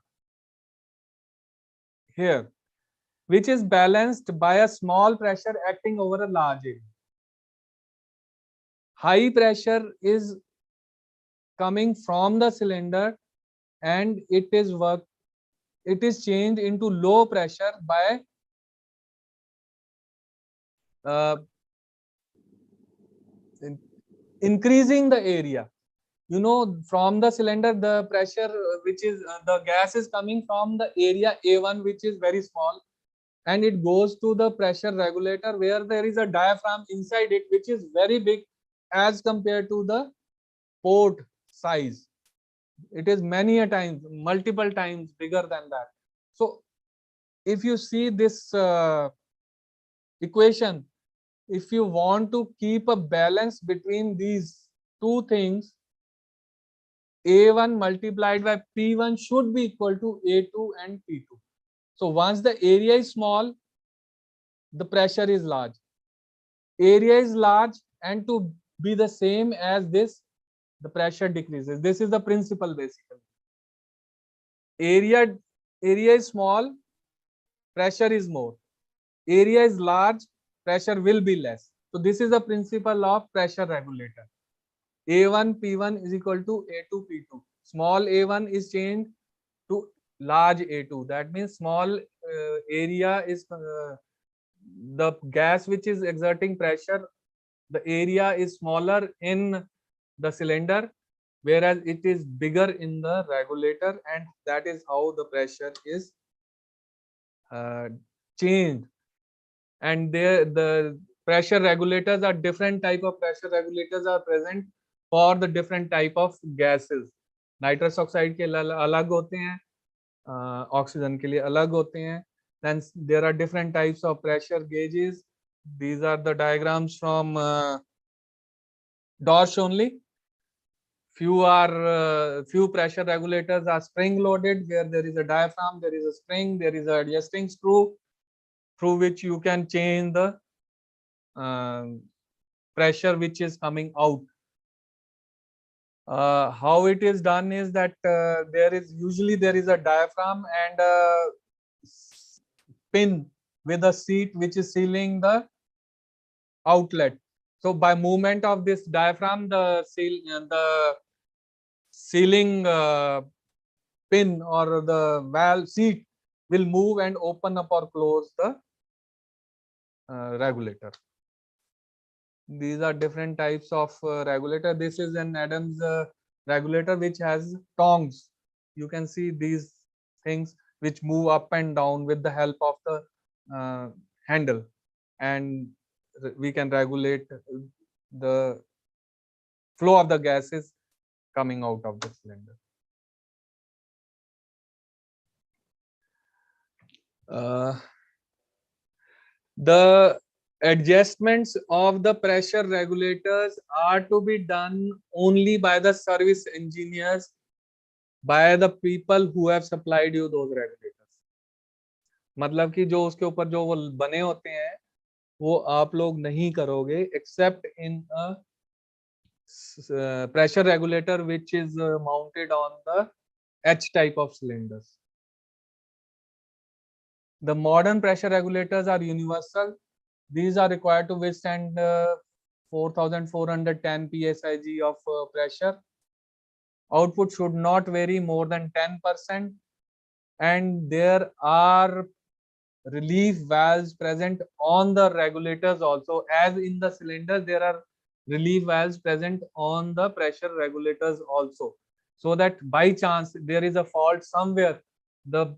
here, which is balanced by a small pressure acting over a large area. High pressure is coming from the cylinder and it is changed into low pressure by increasing the area. You know, from the cylinder, the pressure which is the gas is coming from the area A1, which is very small, and it goes to the pressure regulator where there is a diaphragm inside it, which is very big as compared to the port size. It is many a times, multiple times bigger than that. So if you see this equation, if you want to keep a balance between these two things, A1 multiplied by P1 should be equal to A2 and P2. So once the area is small, the pressure is large. Area is large, and to be the same as this, the pressure decreases. This is the principle basically. Area is small, pressure is more. Area is large, pressure will be less. So this is the principle of pressure regulator. A1 P1 is equal to A2 P2. Small A1 is changed to large A2. That means small area is the gas which is exerting pressure. The area is smaller in the cylinder, whereas it is bigger in the regulator, and that is how the pressure is changed. And there the pressure regulators are different type of pressure regulators are present for the different type of gases. Nitrous oxide के अलग होते हैं, oxygen के लिए अलग होते हैं. Then there are different types of pressure gauges. These are the diagrams from Dorsch only. Few pressure regulators are spring loaded, where there is a diaphragm, there is a spring, there is a adjusting screw through which you can change the pressure which is coming out. How it is done is that there is a diaphragm and a pin with a seat which is sealing the outlet. So by movement of this diaphragm, the sealing pin or the valve seat will move and open up or close the regulator. These are different types of regulator. This is an Adams regulator which has tongs. You can see these things which move up and down with the help of the handle, and we can regulate the flow of the gases coming out of the cylinder. The adjustments of the pressure regulators are to be done only by the service engineers, by the people who have supplied you those regulators. मतलब कि जो उसके ऊपर जो वो बने होते हैं वो आप लोग नहीं करोगे, except in a pressure regulator which is mounted on the H type of cylinders. The modern pressure regulators are universal. These are required to withstand 4410 psig of pressure. Output should not vary more than 10%, and there are relief valves present on the regulators also. As in the cylinders, there are relief valves present on the pressure regulators also, so that by chance there is a fault somewhere, the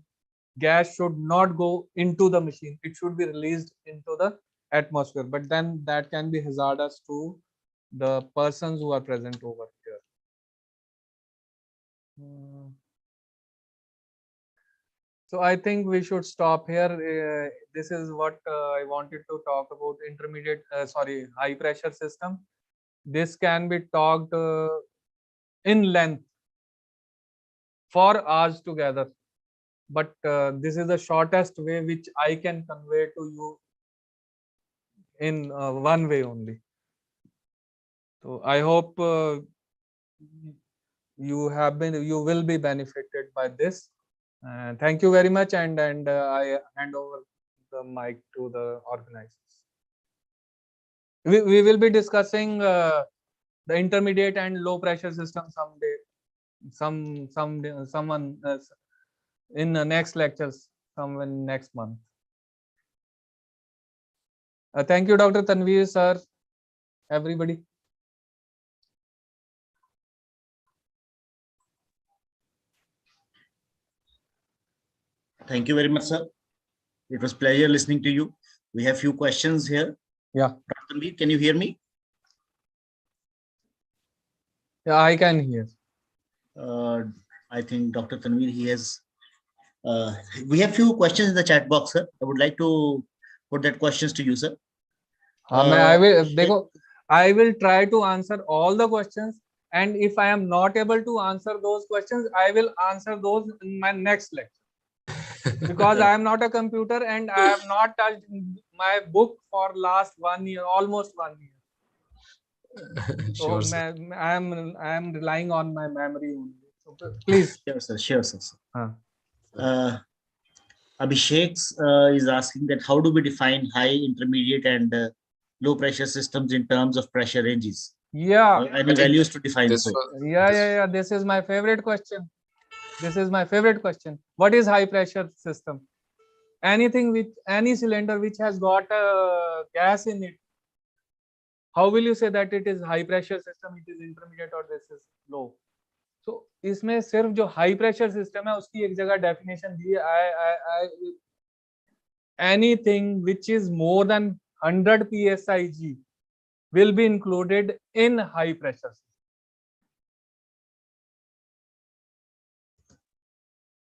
gas should not go into the machine, it should be released into the atmosphere, but then that can be hazardous to the persons who are present over here. So I think we should stop here. This is what I wanted to talk about high pressure system. This can be talked in length for hours together, but this is the shortest way which I can convey to you in one way only. So I hope you will be benefited by this. Thank you very much, and I hand over the mic to the organizers. We will be discussing the intermediate and low pressure system someday. someone in the next lectures, someone next month. Thank you, Dr. Tanveer, sir, everybody. Thank you very much, sir. It was pleasure listening to you. We have few questions here. Yeah. Dr. Tanveer, can you hear me? Yeah, I can hear. I think Dr. Tanveer, he has. We have few questions in the chat box, sir. I would like to put that questions to you, sir. I will try to answer all the questions, and if I am not able to answer those questions, I will answer those in my next lecture. Because I am not a computer and I have not touched my book for last 1 year, almost 1 year. So Sure, I am relying on my memory only. So please. Sure, sir. Abhishek is asking that how do we define high, intermediate, and low pressure systems in terms of pressure ranges? Yeah. Any values to define? Yeah. This is my favorite question. What is high pressure system? Anything with any cylinder which has got a gas in it. How will you say that it is high pressure system? It is intermediate or this is low? So इसमें सिर्फ जो high pressure system है उसकी एक जगह definition दी है. Anything which is more than 100 psig will be included in high pressure system.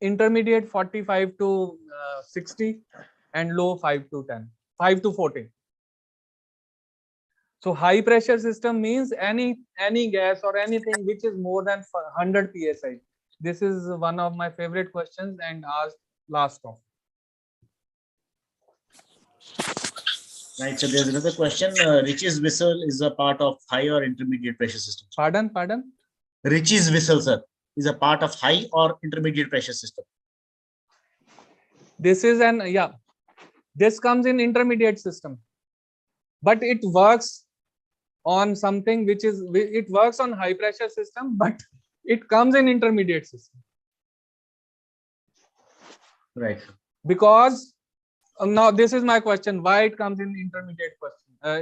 Intermediate 45 to 60 and low 5 to 14. So high pressure system means any gas or anything which is more than 100 psi. This is one of my favorite questions and asked last off. Right. So there's another question. Rich's whistle is a part of high or intermediate pressure system. Pardon? Rich's whistle, sir, is a part of high or intermediate pressure system. This is this comes in intermediate system, but it works on something which is, it works on high pressure system, but it comes in intermediate system. Right. Because now this is my question, why it comes in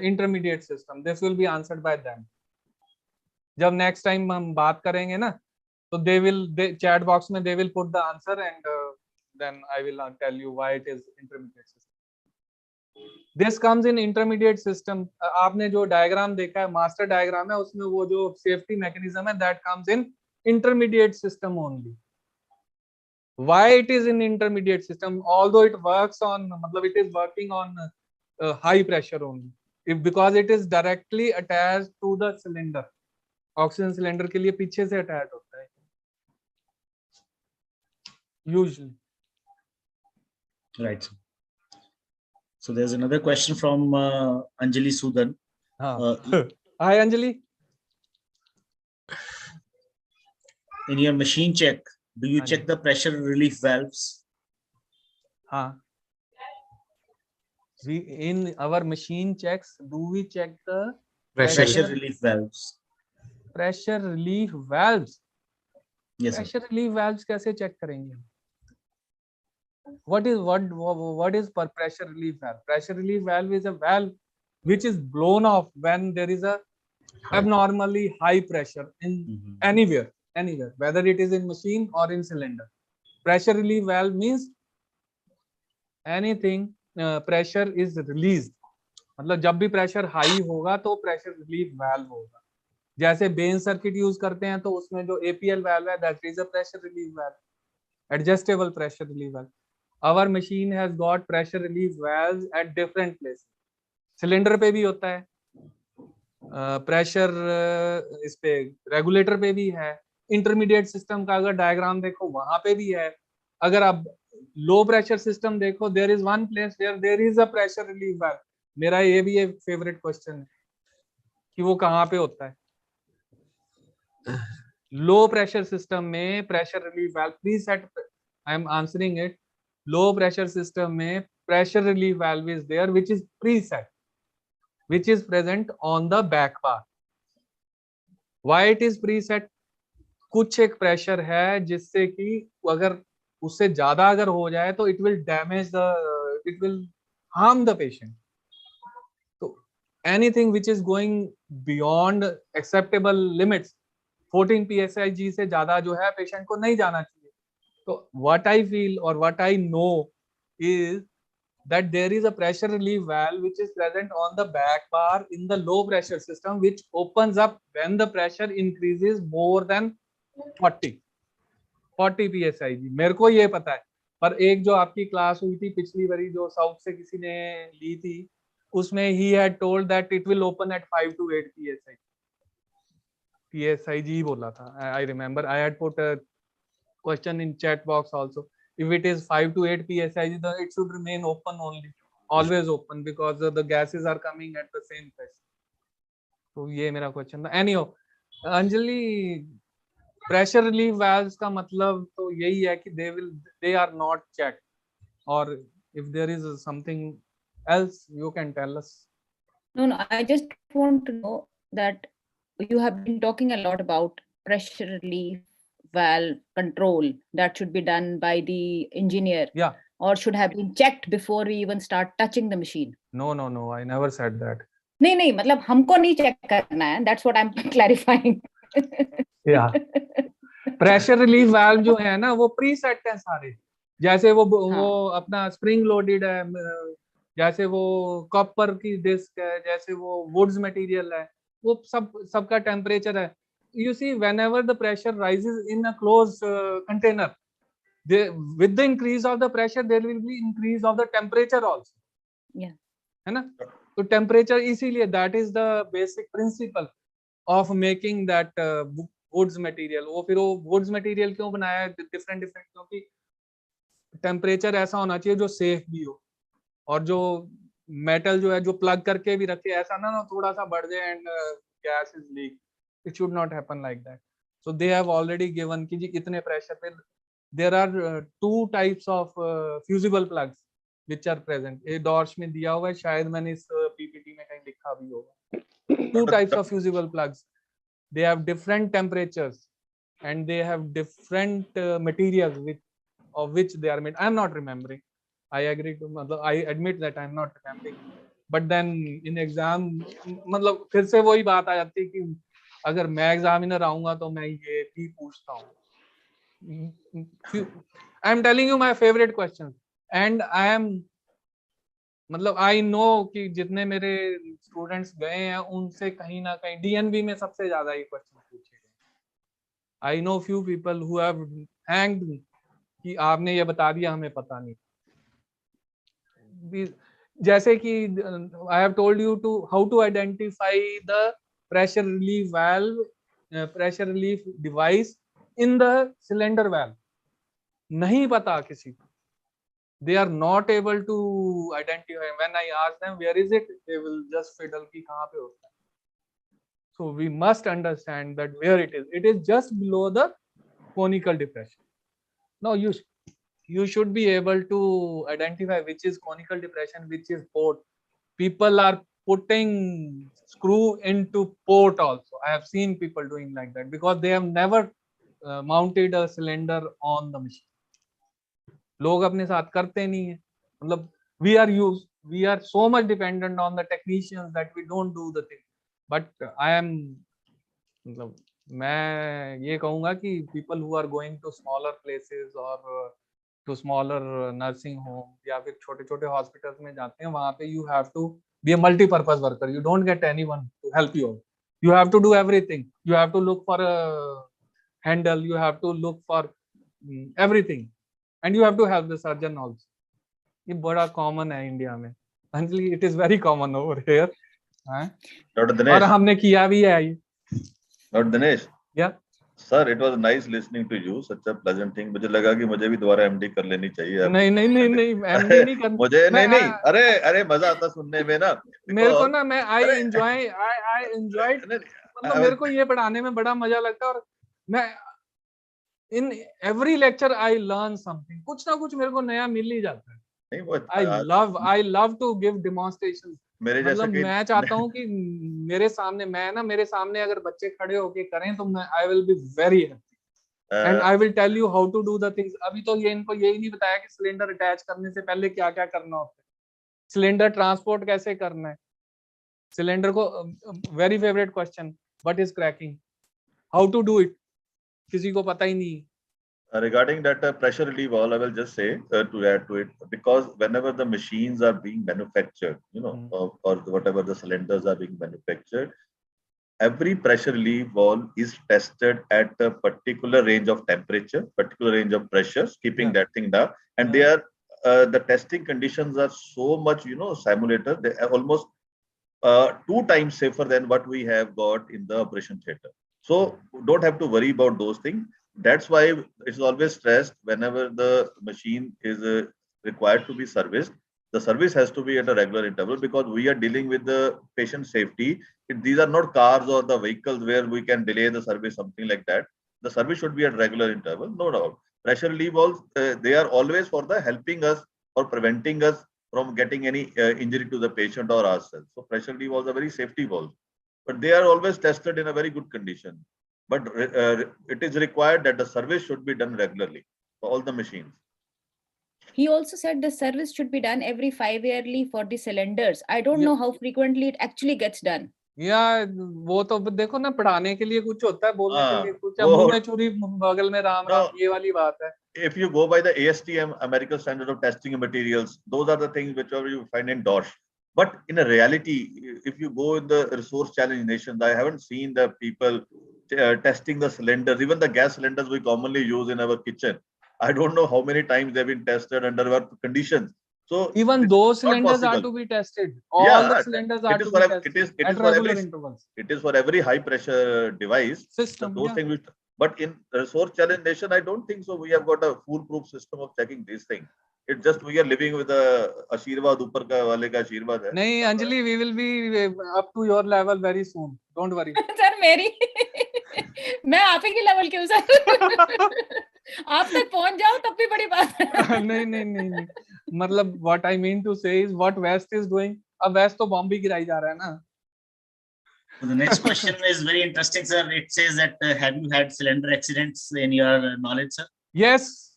intermediate system. This will be answered by them. जब next time हम बात करेंगे ना, तो chat box में they will put the answer and then I will tell you why it is intermediate system. This comes in intermediate system. आपने जो diagram देखा है, master diagram है, उसमें वो जो safety mechanism है, that comes in intermediate system only. Why it is in intermediate system? Although it works on, it is working on high pressure only. Because it is directly attached to the cylinder. Oxygen cylinder के लिए पीछे से attached होता है. Usually. Right. So there's another question from Anjali Sudan. Hi Anjali. In your machine check, do you check the pressure relief valves? In our machine checks, do we check the pressure relief valves? Pressure relief valves. Yes. Pressure relief valves कैसे check करेंगे? What is per pressure relief valve? Pressure relief valve is a valve which is blown off when there is a abnormally high pressure in anywhere, whether it is in machine or in cylinder. Pressure relief valve means anything pressure is released. मतलब जब भी pressure high होगा तो pressure relief valve होगा. जैसे Ben circuit use करते हैं तो उसमें जो APL valve है, that is a pressure relief valve, adjustable pressure relief valve. Our machine has got pressure relief valves at different places. Cylinder पे भी होता है, pressure इस पे regulator पे भी है, intermediate system का अगर diagram देखो वहां पे भी है. अगर आप low pressure system देखो, there is one place where there is a pressure relief valve. मेरा ये भी एक favorite question है कि वो कहाँ पे होता है. Low pressure system में pressure relief valve preset, I am answering it. Low pressure system में pressure relief valve is there, which is preset, which is present on the back bar. Why it is preset? कुछ एक pressure है जिससे कि अगर उससे ज्यादा अगर हो जाए तो it will damage the, it will harm the patient. तो anything which is going beyond acceptable limits, 14 psi से ज्यादा जो है पेशेंट को नहीं जाना चाहिए. तो व्हाट आई फील और what I know is that there is a pressure relief valve which is present on the back bar in the low pressure system, which opens up when the pressure increases more than 40 psi. मेरे को ये पता है, पर एक जो आपकी class हुई थी पिछली बारी जो साउथ से किसी ने ली थी, उसमें he had told that it will open at 5 to 8 psi बोला था. I remember I had put a question in chat box also. If it is 5 to 8 psi, then it should remain open only, always open, because the gases are coming at the same pressure. तो ये मेरा question था. Anyhow, Anjali, pressure relief valves का मतलब तो यही है कि they are not checked, or if there is something else you can tell us. No, I just want to know that you have been talking a lot about pressure relief valve control that should be done by the engineer, Yeah, or should have been checked before we even start touching the machine. no, I never said that. नहीं, मतलब हमको नहीं check करना है. That's what I'm clarifying. Yeah. Pressure relief valve जो है ना वो प्री सेट है सारे. जैसे वो अपना स्प्रिंग लोडेड है, जैसे वो कॉपर की डिस्क है, जैसे वो वुड्स मटेरियल है, वो सबका टेम्परेचर है. You see, whenever the pressure rises in a closed container, with the increase of the pressure, there will be increase of the temperature also. Yeah. है ना? तो temperature इसीलिए that is the basic principle of making that woods material. वो फिर वो woods material क्यों बनाया है different, क्योंकि temperature ऐसा होना चाहिए जो safe भी हो, और जो metal जो है जो plug करके भी रखे, ऐसा ना थोड़ा सा बढ़ जाए and gas is leak. It should not happen like that. So they have already given कि जी इतने pressure पे. There are two types of fusible plugs which are present. ये डॉर्च में दिया हुआ है, शायद मैंने इस पीपीटी में कहीं लिखा भी होगा. Two types of fusible plugs. They have different temperatures and they have different materials of which they are made. I am not remembering. I agree to, I admit that I am not remembering. But then in exam, मतलब फिर से वही बात आ जाती है कि अगर मैं एग्जामिनर आऊंगा तो मैं ये भी पूछता हूँ. I am telling you my favorite questions, and I am, मतलब I know कि जितने मेरे स्टूडेंट्स गए हैं उनसे कहीं ना कहीं डीएनबी में सबसे ज्यादा ये क्वेश्चन पूछे गए. I know few people who have hanged कि आपने ये बता दिया हमें पता नहीं. जैसे कि I have told you to how to identify the pressure relief valve, pressure relief device in the cylinder valve. नहीं पता किसी को. They are not able to identify. When I ask them where is it, they will just fiddle कि कहाँ पे होता है. So we must understand that where it is. It is just below the conical depression. Now you should be able to identify which is conical depression, which is port. People are putting screw into port also. I have seen people doing like that because they have never mounted a cylinder on the machine. लोग अपने साथ करते नहीं है. मतलब we are so much dependent on the technicians that we don't do the thing. But I am, मतलब मैं ये कहूँगा कि people who are going to smaller places or to smaller nursing home या फिर छोटे-छोटे hospitals में जाते हैं, वहाँ पे you have to be a multi-purpose worker. You don't get anyone to help you. You have to do everything. You have to look for a handle. You have to look for everything, and you have to help the surgeon also. ये बड़ा common है India में. Actually, it is very common over here. Dr. Dinesh. और हमने किया भी है ये. Dr. Dinesh. Yeah. Sir, it was nice listening to you. Such a pleasant thing. मुझे लगा कि मुझे भी दोबारा MD कर लेनी चाहिए. नहीं MD नहीं करना. मुझे नहीं अरे मजा आता सुनने में ना. मेरे को ना मैं I enjoyed. मतलब मेरे को ये पढ़ाने में बड़ा मजा लगता है और मैं in every lecture I learn something. कुछ ना कुछ मेरे को नया मिल ही जाता है. I love to give demonstrations. मतलब मैं चाहता हूँ कि मेरे सामने अगर बच्चे खड़े होके करें तो मैं I will be very happy. And I will tell you how to do the things. अभी तो ये इनको यही नहीं बताया कि सिलेंडर अटैच करने से पहले क्या क्या करना होता है, सिलेंडर ट्रांसपोर्ट कैसे करना है, सिलेंडर को very favourite question, what is cracking, how to do it, किसी को पता ही नहीं. Regarding that pressure relief valve, I will just say to add to it, because whenever the machines are being manufactured, you know, or whatever the cylinders are being manufactured, every pressure relief valve is tested at a particular range of temperature, particular range of pressures, keeping that thing down. And they are the testing conditions are so much, you know, simulator. They are almost 2 times safer than what we have got in the operation theater. So don't have to worry about those things. That's why it's always stressed whenever the machine is required to be serviced. The service has to be at a regular interval, because we are dealing with the patient safety. These are not cars or the vehicles where we can delay the service, something like that. The service should be at regular interval, no doubt. Pressure relief valves, they are always for the helping us or preventing us from getting any injury to the patient or ourselves. So pressure relief valves are very safety valves, but they are always tested in a very good condition. But it is required that the service should be done regularly for all the machines. He also said the service should be done every 5 yearly for the cylinders. I don't know how frequently it actually gets done. Yeah, वो तो देखो ना, पढ़ाने के लिए कुछ होता है, बोलने के लिए कुछ, मुंह में छुरी बगल में राम राम, ये वाली बात है. If you go by the ASTM, American Standard of Testing Materials, those are the things which you find in DOSH. But in a reality, if you go in the resource challenged nations, I haven't seen the people testing the cylinders, even the gas cylinders we commonly use in our kitchen. I don't know how many times they've been tested under what conditions. So even those cylinders are to be tested. All the cylinders are to be tested at regular intervals. It is for every high pressure device system. Those things. But in resource challenged nation, I don't think so. We have got a foolproof system of checking these things. It's just we are living with a Ashirwad upar ka wale ka Ashirwad hai. Nahi, Anjali, we will be up to your level very soon. Don't worry. Sir, मेरी मैं आप ही के level के हूँ sir. आप तक पहुंच जाओ तब भी बड़ी बात है. नहीं. मतलब what I mean to say is what West is doing. अब West तो बॉम्ब भी गिराई जा रहा है ना. The next question is very interesting, sir. It says that have you had cylinder accidents in your knowledge, sir? Yes.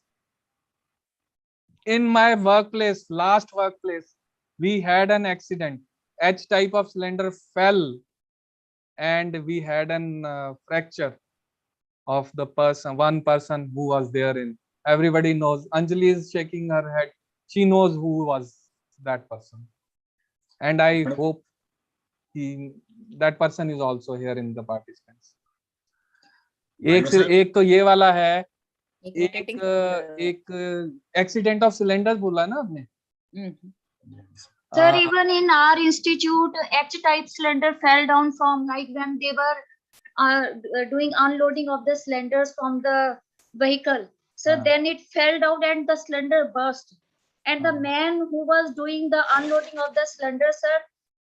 In my workplace, last workplace, we had an accident. H type of cylinder fell, and we had an fracture of the person, one person who was there in. Everybody knows. Anjali is shaking her head. She knows who was that person, and I hope that person is also here in the participants. एक तो ये वाला है, एक accident of cylinders बोला ना आपने. Sir, even in our institute, H-type cylinder fell down from, like, when they were doing unloading of the cylinders from the vehicle. So then it fell down and the cylinder burst. And the man who was doing the unloading of the cylinder, sir,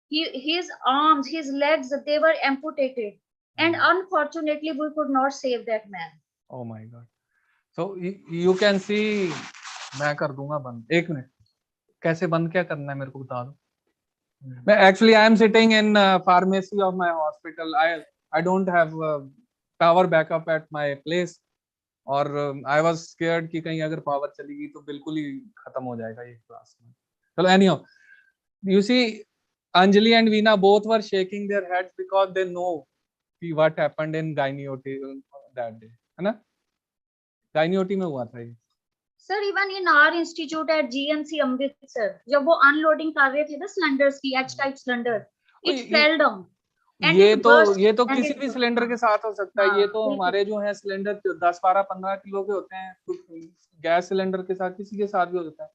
his arms, his legs, they were amputated. And unfortunately, we could not save that man. Oh my God. So you can see, मैं कर दूंगा बंद. एक minute, कैसे बंद क्या करना है मेरे को बता दो. Actually, I am sitting in pharmacy of my hospital. I don't have power backup at my place. और I was scared कि कहीं अगर power चली गई तो बिल्कुल ही खत्म हो जाएगा ये क्लास में. चलो, anyhow, you see, Anjali and Veena both were shaking their heads because they know what happened in gynae that day, है ना? Gynae में हुआ था ये. Sir, even in our institute at GNC Amritsar, जब वो unloading कर रहे थे ना cylinders की, H-type cylinder, it fell down. ये तो किसी भी सिलेंडर के साथ हो सकता है. ये तो हमारे जो है सिलेंडर 10, 12, 15 किलो के होते हैं. गैस सिलेंडर के साथ किसी के साथ भी हो सकता है.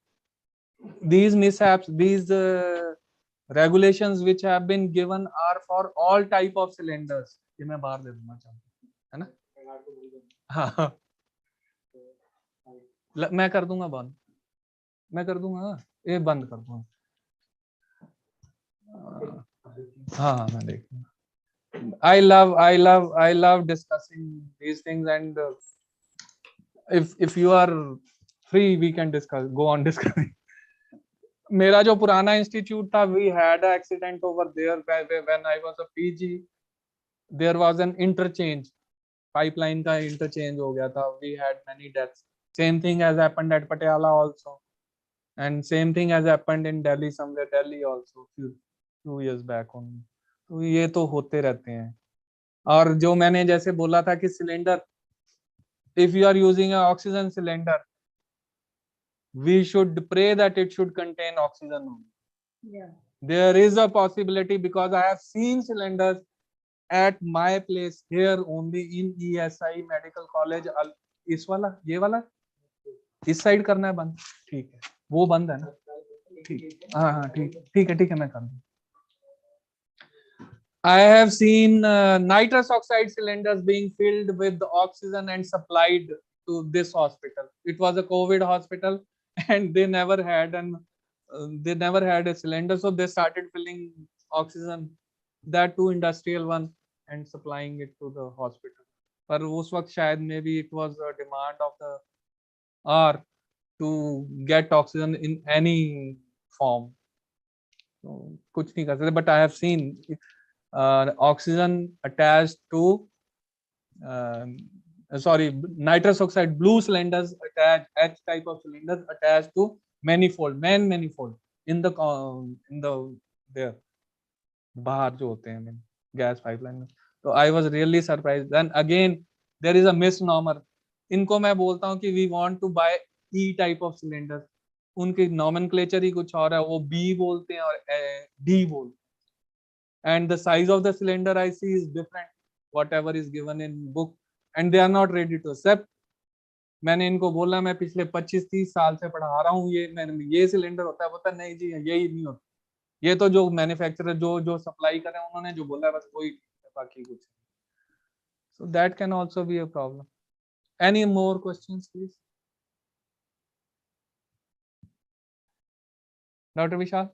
These mishaps, these regulations which have been given are for all type of cylinders. ये मैं बाहर दे दूंगा चाहता हूँ, है ना? हाँ, मैं कर दूंगा बंद. मैं कर दूंगा, ये बंद कर दूंगा. हाँ, मैं देखूंगा. I love discussing these things, and if you are free, we can go on discussing. मेरा जो पुराना इंस्टीट्यूट था, we had an accident over there when I was a PG. There was an interchange pipeline का interchange हो गया था, we had many deaths. Same thing has happened at Patiala also, and same thing has happened in Delhi, somewhere Delhi also few years back only. तो ये तो होते रहते हैं. और जो मैंने जैसे बोला था कि cylinder, if you are using an oxygen cylinder, we should pray that it should contain oxygen only. Yeah. There is a possibility, because I have seen cylinders at my place here only in ESI Medical College. इस वाला, ये वाला इस side करना है बंद, ठीक है, वो बंद है ना, ठीक, हाँ हाँ ठीक है मैं कर दूँ. I have seen nitrous oxide cylinders being filled with oxygen and supplied to this hospital. It was a COVID hospital, and they never had a cylinder, so they started filling oxygen, that too industrial one, and supplying it to the hospital. पर उस वक्त शायद maybe it was a demand of the hour to get oxygen in any form. So कुछ नहीं कर सकते, but I have seen oxygen attached to nitrous oxide blue cylinders attached, H type of cylinders attached to manifold in the there बाहर जो होते हैं gas pipeline में. तो I was really surprised. Then again there is a misnomer. इनको मैं बोलता हूँ कि we want to buy E type of cylinders. उनकी nomenclature ही कुछ और है, वो B बोलते हैं और D बोलते हैं. And the size of the cylinder I see is different, whatever is given in book, and they are not ready to accept. मैंने इनको बोला, मैं पिछले 25-30 साल से पढ़ा रहा हूँ, ये सिलेंडर होता है, बोलता नहीं जी यही नहीं होता, ये तो जो मैन्युफैक्चरर जो सप्लाई कर रहे हैं उन्होंने जो बोला है बस वही, बाकी कुछ. So that can also be a problem. Any more questions please? Dr. Vishal?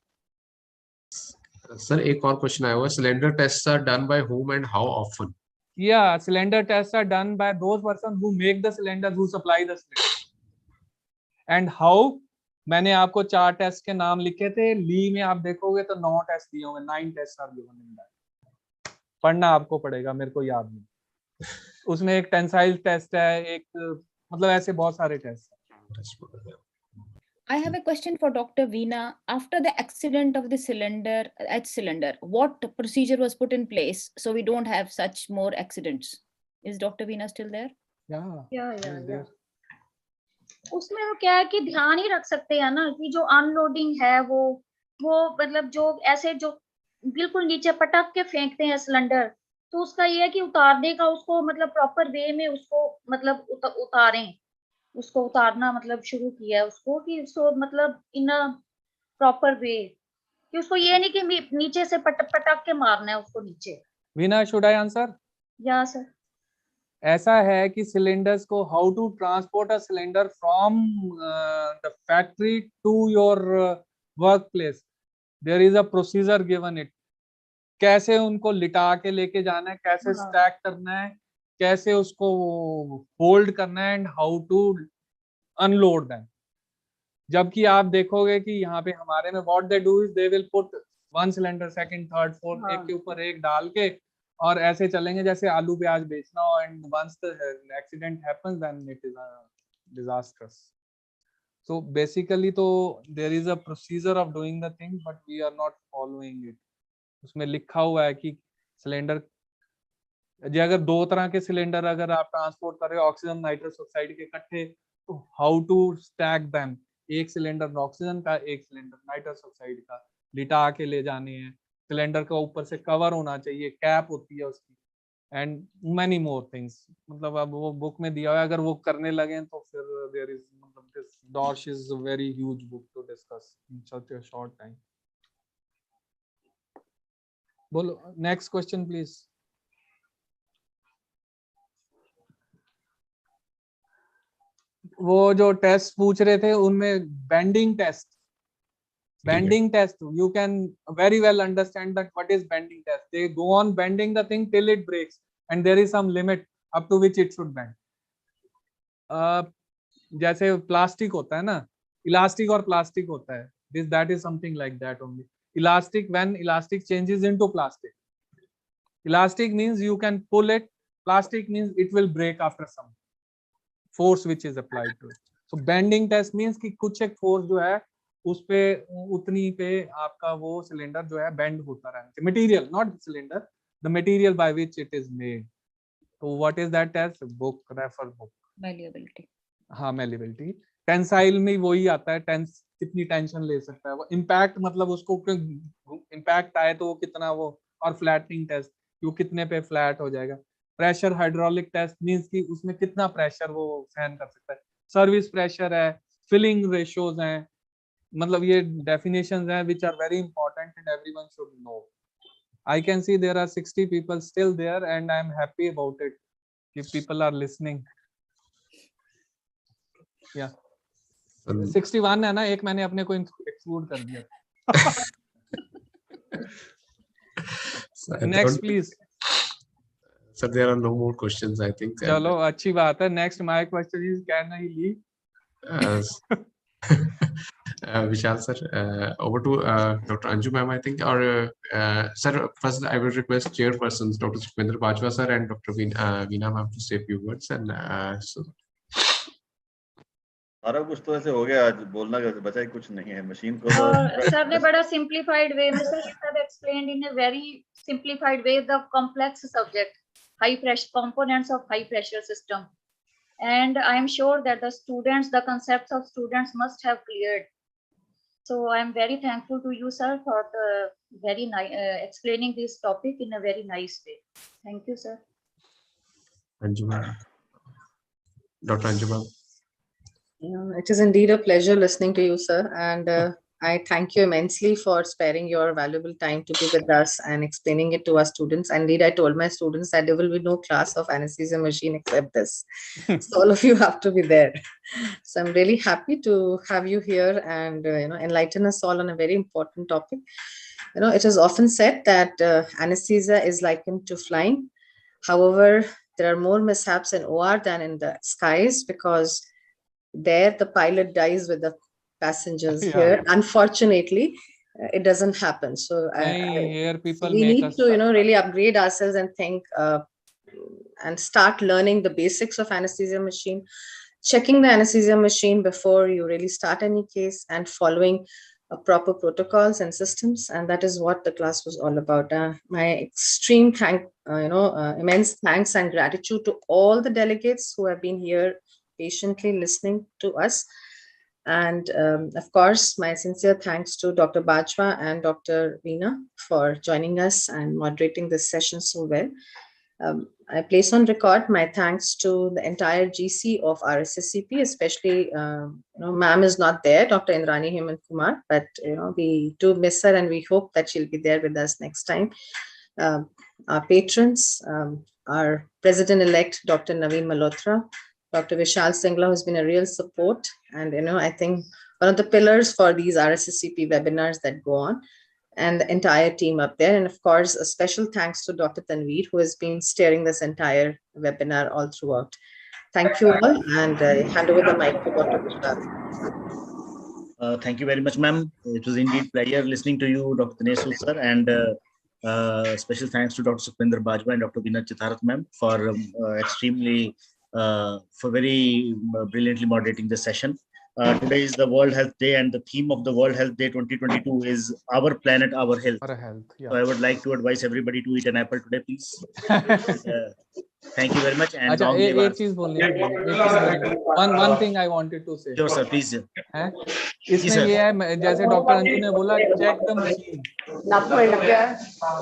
Sir, एक और क्वेश्चन आया हुआ है, cylinder test are done by whom and how often? Yeah, cylinder tests are done by those person who make the cylinder, who supply the cylinder. And how? मैंने आपको 4 test के नाम लिखे थे, ली में आप देखोगे तो 9 टेस्ट दिए होंगे, 9 test are given in that. पढ़ना आपको पड़ेगा, मेरे को याद नहीं. उसमें एक टेंसाइल टेस्ट है, एक मतलब ऐसे बहुत सारे टेस्ट हैं. I have a question for Dr. Veena. After the accident of the cylinder, what procedure was put in place so we don't have such more accidents? Is Dr. Veena still there? Yeah. उसमें वो क्या है कि ध्यान ही रख सकते हैं ना कि जो अनलोडिंग है वो मतलब जो ऐसे जो बिल्कुल नीचे पटक के फेंकते हैं सिलेंडर, तो उसका ये है कि उतारने का उसको मतलब प्रॉपर वे में उसको मतलब उतारें, उसको उतारना मतलब शुरू किया है उसको कि उसको मतलब इन अ प्रॉपर वे, कि उसको ये नहीं कि नीचे से पटक के मारना है उसको नीचे. Veena, should I answer? या सर. ऐसा है कि सिलेंडर्स को, how to transport a cylinder from the factory to your work place, there is a procedure given it. कैसे उनको लिटा के लेके जाना है, कैसे स्टैक करना है, कैसे उसको होल्ड करना है, and how to unload them. जबकि आप देखोगे कि यहाँ पे हमारे में what they do is they will put 1 cylinder, second, third, fourth, एक के ऊपर एक डाल के और ऐसे चलेंगे जैसे आलू प्याज बेचना हो, and once the accident happens then it is disasters. So basically तो there is a procedure of doing the thing, but we are not following it. उसमें लिखा हुआ है कि सिलेंडर, जी अगर 2 तरह के सिलेंडर अगर आप ट्रांसपोर्ट कर रहे हो ऑक्सीजन नाइट्रस ऑक्साइड के इकट्ठे, तो हाउ टू स्टैक देम. एक सिलेंडर ऑक्सीजन का, एक सिलेंडर नाइट्रस ऑक्साइड का, लिटा के ले जाने हैं. सिलेंडर का ऊपर से कवर होना चाहिए, कैप होती है उसकी, एंड मेनी मोर थिंग्स. मतलब अब वो बुक में दिया हुआ है, अगर वो करने लगे तो फिर देयर इज मतलब दिस डॉश is a very huge book to discuss in such a short time. बोलो नेक्स्ट क्वेश्चन प्लीज. वो जो टेस्ट पूछ रहे थे उनमें bending test, you can very well understand that what is bending test. They go on bending the thing till it breaks, and there is some limit up to which it should bend. जैसे plastic होता है ना, elastic और plastic होता है, that is something like that only. Elastic, when elastic changes into plastic, elastic means you can pull it plastic means it will break after some force which is applied to it. So bending test means कि कुछ एक force जो है उस पे उतनी पे आपका वो cylinder जो है bend होता रहना चाहिए. Material, not the cylinder, the material by which it is made. So what is that test? Book, refer book. Malleability. हाँ, malleability. Tensile में वही आता है, tense कितनी टेंशन ले सकता है वो. Impact मतलब उसको impact आए तो वो कितना वो, और flattening test वो कितने पे flat हो जाएगा. प्रेशर हाइड्रोलिक टेस्ट मींस कि उसमें कितना प्रेशर वो सहन कर सकता है. सर्विस प्रेशर है, फिलिंग रेशियोज हैं, मतलब ये डेफिनेशंस हैं which are very important and everyone should know. I can see there are 60 people still there and I am happy about it. If people are listening. Yeah. 61 है ना, एक मैंने अपने को एक्सक्लूड कर दिया. Next please. So there are no more questions, I think. चलो अच्छी बात है. Next, my question is, can I leave? Vishal sir, over to Dr. Anju ma'am, I think, or sir, first I will request chairpersons, Dr. Sukhvinder Bajwa sir and Dr. Veena ma'am to say a few words, and so. सारा कुछ तो ऐसे हो गया, आज बोलना बचा ही कुछ नहीं है. मशीन को सर ने बड़ा simplified way में sir have explained in a very simplified way the complex subject, high pressure components of high pressure system, and I am sure that the students, the concepts of students must have cleared. So I am very thankful to you sir for the very nice explaining this topic in a very nice way. Thank you sir. Anju ma'am. Dr. Anju ma'am. It is indeed a pleasure listening to you, sir, and I thank you immensely for sparing your valuable time to be with us and explaining it to our students. Indeed, I told my students that there will be no class of anesthesia machine except this. So all of you have to be there. So I'm really happy to have you here and enlighten us all on a very important topic. It is often said that anesthesia is likened to flying. However, there are more mishaps in OR than in the skies, because there the pilot dies with the passengers. Yeah. Here unfortunately it doesn't happen. So here people we need to really upgrade ourselves and think and start learning the basics of anesthesia machine, checking the anesthesia machine before you really start any case, and following proper protocols and systems. And that is what the class was all about. My extreme immense thanks and gratitude to all the delegates who have been here patiently listening to us. And of course, my sincere thanks to Dr. Bajwa and Dr. Veena for joining us and moderating this session so well. I place on record my thanks to the entire GC of RSACP, especially, ma'am is not there, Dr. Indrani Hemant Kumar, but, we do miss her and we hope that she'll be there with us next time. Our patrons, our President-elect, Dr. Naveen Malhotra, Dr. Vishal Singla, who's been a real support, and I think one of the pillars for these RSACP webinars that go on, and the entire team up there. And of course, a special thanks to Dr. Tanveer, who has been steering this entire webinar all throughout. Thank you all, and hand over the mic to Dr. Vishal. Thank you very much, ma'am. It was indeed pleasure listening to you, Dr. Dinesh sir, and special thanks to Dr. Sukhvinder Bajwa and Dr. Veena Chitharat ma'am for for very brilliantly moderating the session. Today is the World Health Day, and the theme of the World Health Day 2022 is Our Planet, Our Health. Our health, yeah. So I would like to advise everybody to eat an apple today, please. Thank you very much. And one thing I wanted to say. Sure, sir, please. इसमें ये है, जैसे doctor Anju ने बोला, check the machine.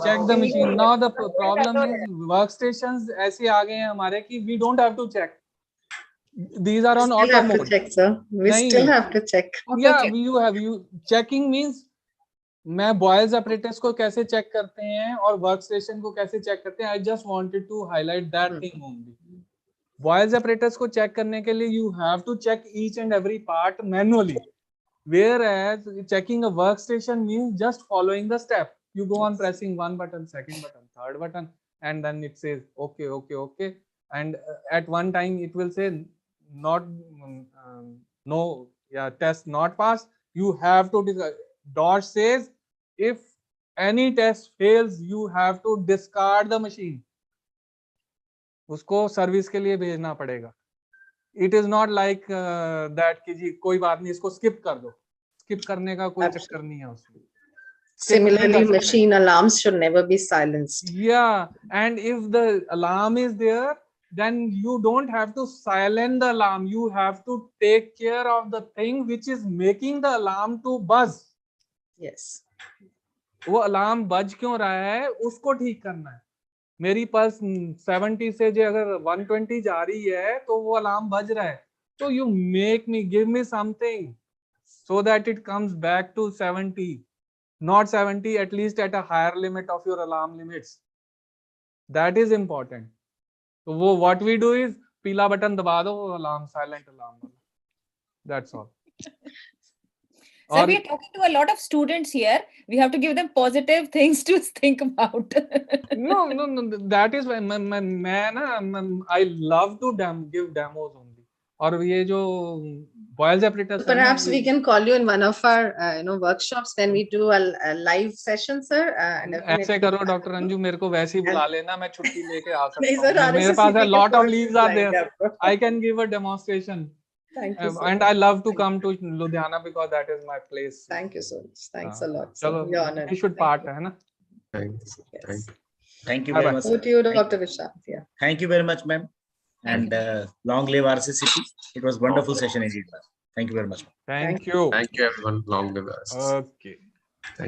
Check the machine. Now the problem is workstations ऐसे आ गए हैं हमारे कि we don't have to check. These are on auto mode. Check, sir. We still have to check. Yeah, you checking means मैं Boyle's apparatus को कैसे check करते हैं और workstation को कैसे check करते हैं. I just wanted to highlight that thing only. Boyle's apparatus को check करने के लिए you have to check each and every part manually. Whereas checking a workstation means just following the step. You go on pressing one button, second button, third button, and then it says okay, okay, okay. And at one time it will say test not passed. You have to dot says if any test fails, you have to discard the machine. उसको service के लिए भेजना पड़ेगा. It is not like that कि जी कोई बात नहीं इसको skip कर दो. Skip करने का कोई चक्कर नहीं है उसमें. Similarly, machine alarms should never be silenced. Yeah, and if the alarm is there, then you don't have to silence the alarm. You have to take care of the thing which is making the alarm to buzz. Yes. वो alarm बज क्यों रहा है उसको ठीक करना है. मेरी पल्स 70 से जो अगर 120 जा रही है तो वो अलार्म बज रहा है. So you give me something so that it comes back to 70. Not 70, at least at a higher limit of your alarm limits. That is important. So what we do is पीला button दबा दो, alarm silent alarm. That's all. So we are talking to a lot of students here. We have to give them positive things to think about. No. That is why I love to give demos only. और ये जो boils apparatus. Perhaps we can call you in one of our workshops when we do a live session, sir. ऐसे करो doctor Anju, मेरे को वैसे ही बुला लेना, मैं छुट्टी लेके आ सकता नहीं, sir, हूँ. मेरे पास a lot of leaves are there. आपको. I can give a demonstration. Thank you, sir. And I love to come to Ludhiana because that is my place. Thank you so much. Thanks a lot. Sir. चलो, You're honored. we should part, है ना? Thanks. Yes. Thank you Bye very bye. much. Over to you, Dr. Vishal. Yeah. Thank you very much, ma'am. And long live RSACP. It was wonderful session indeed, ma'am. Thank you very much. Thank you. Thank you, everyone. Long live us. Okay. Thank you.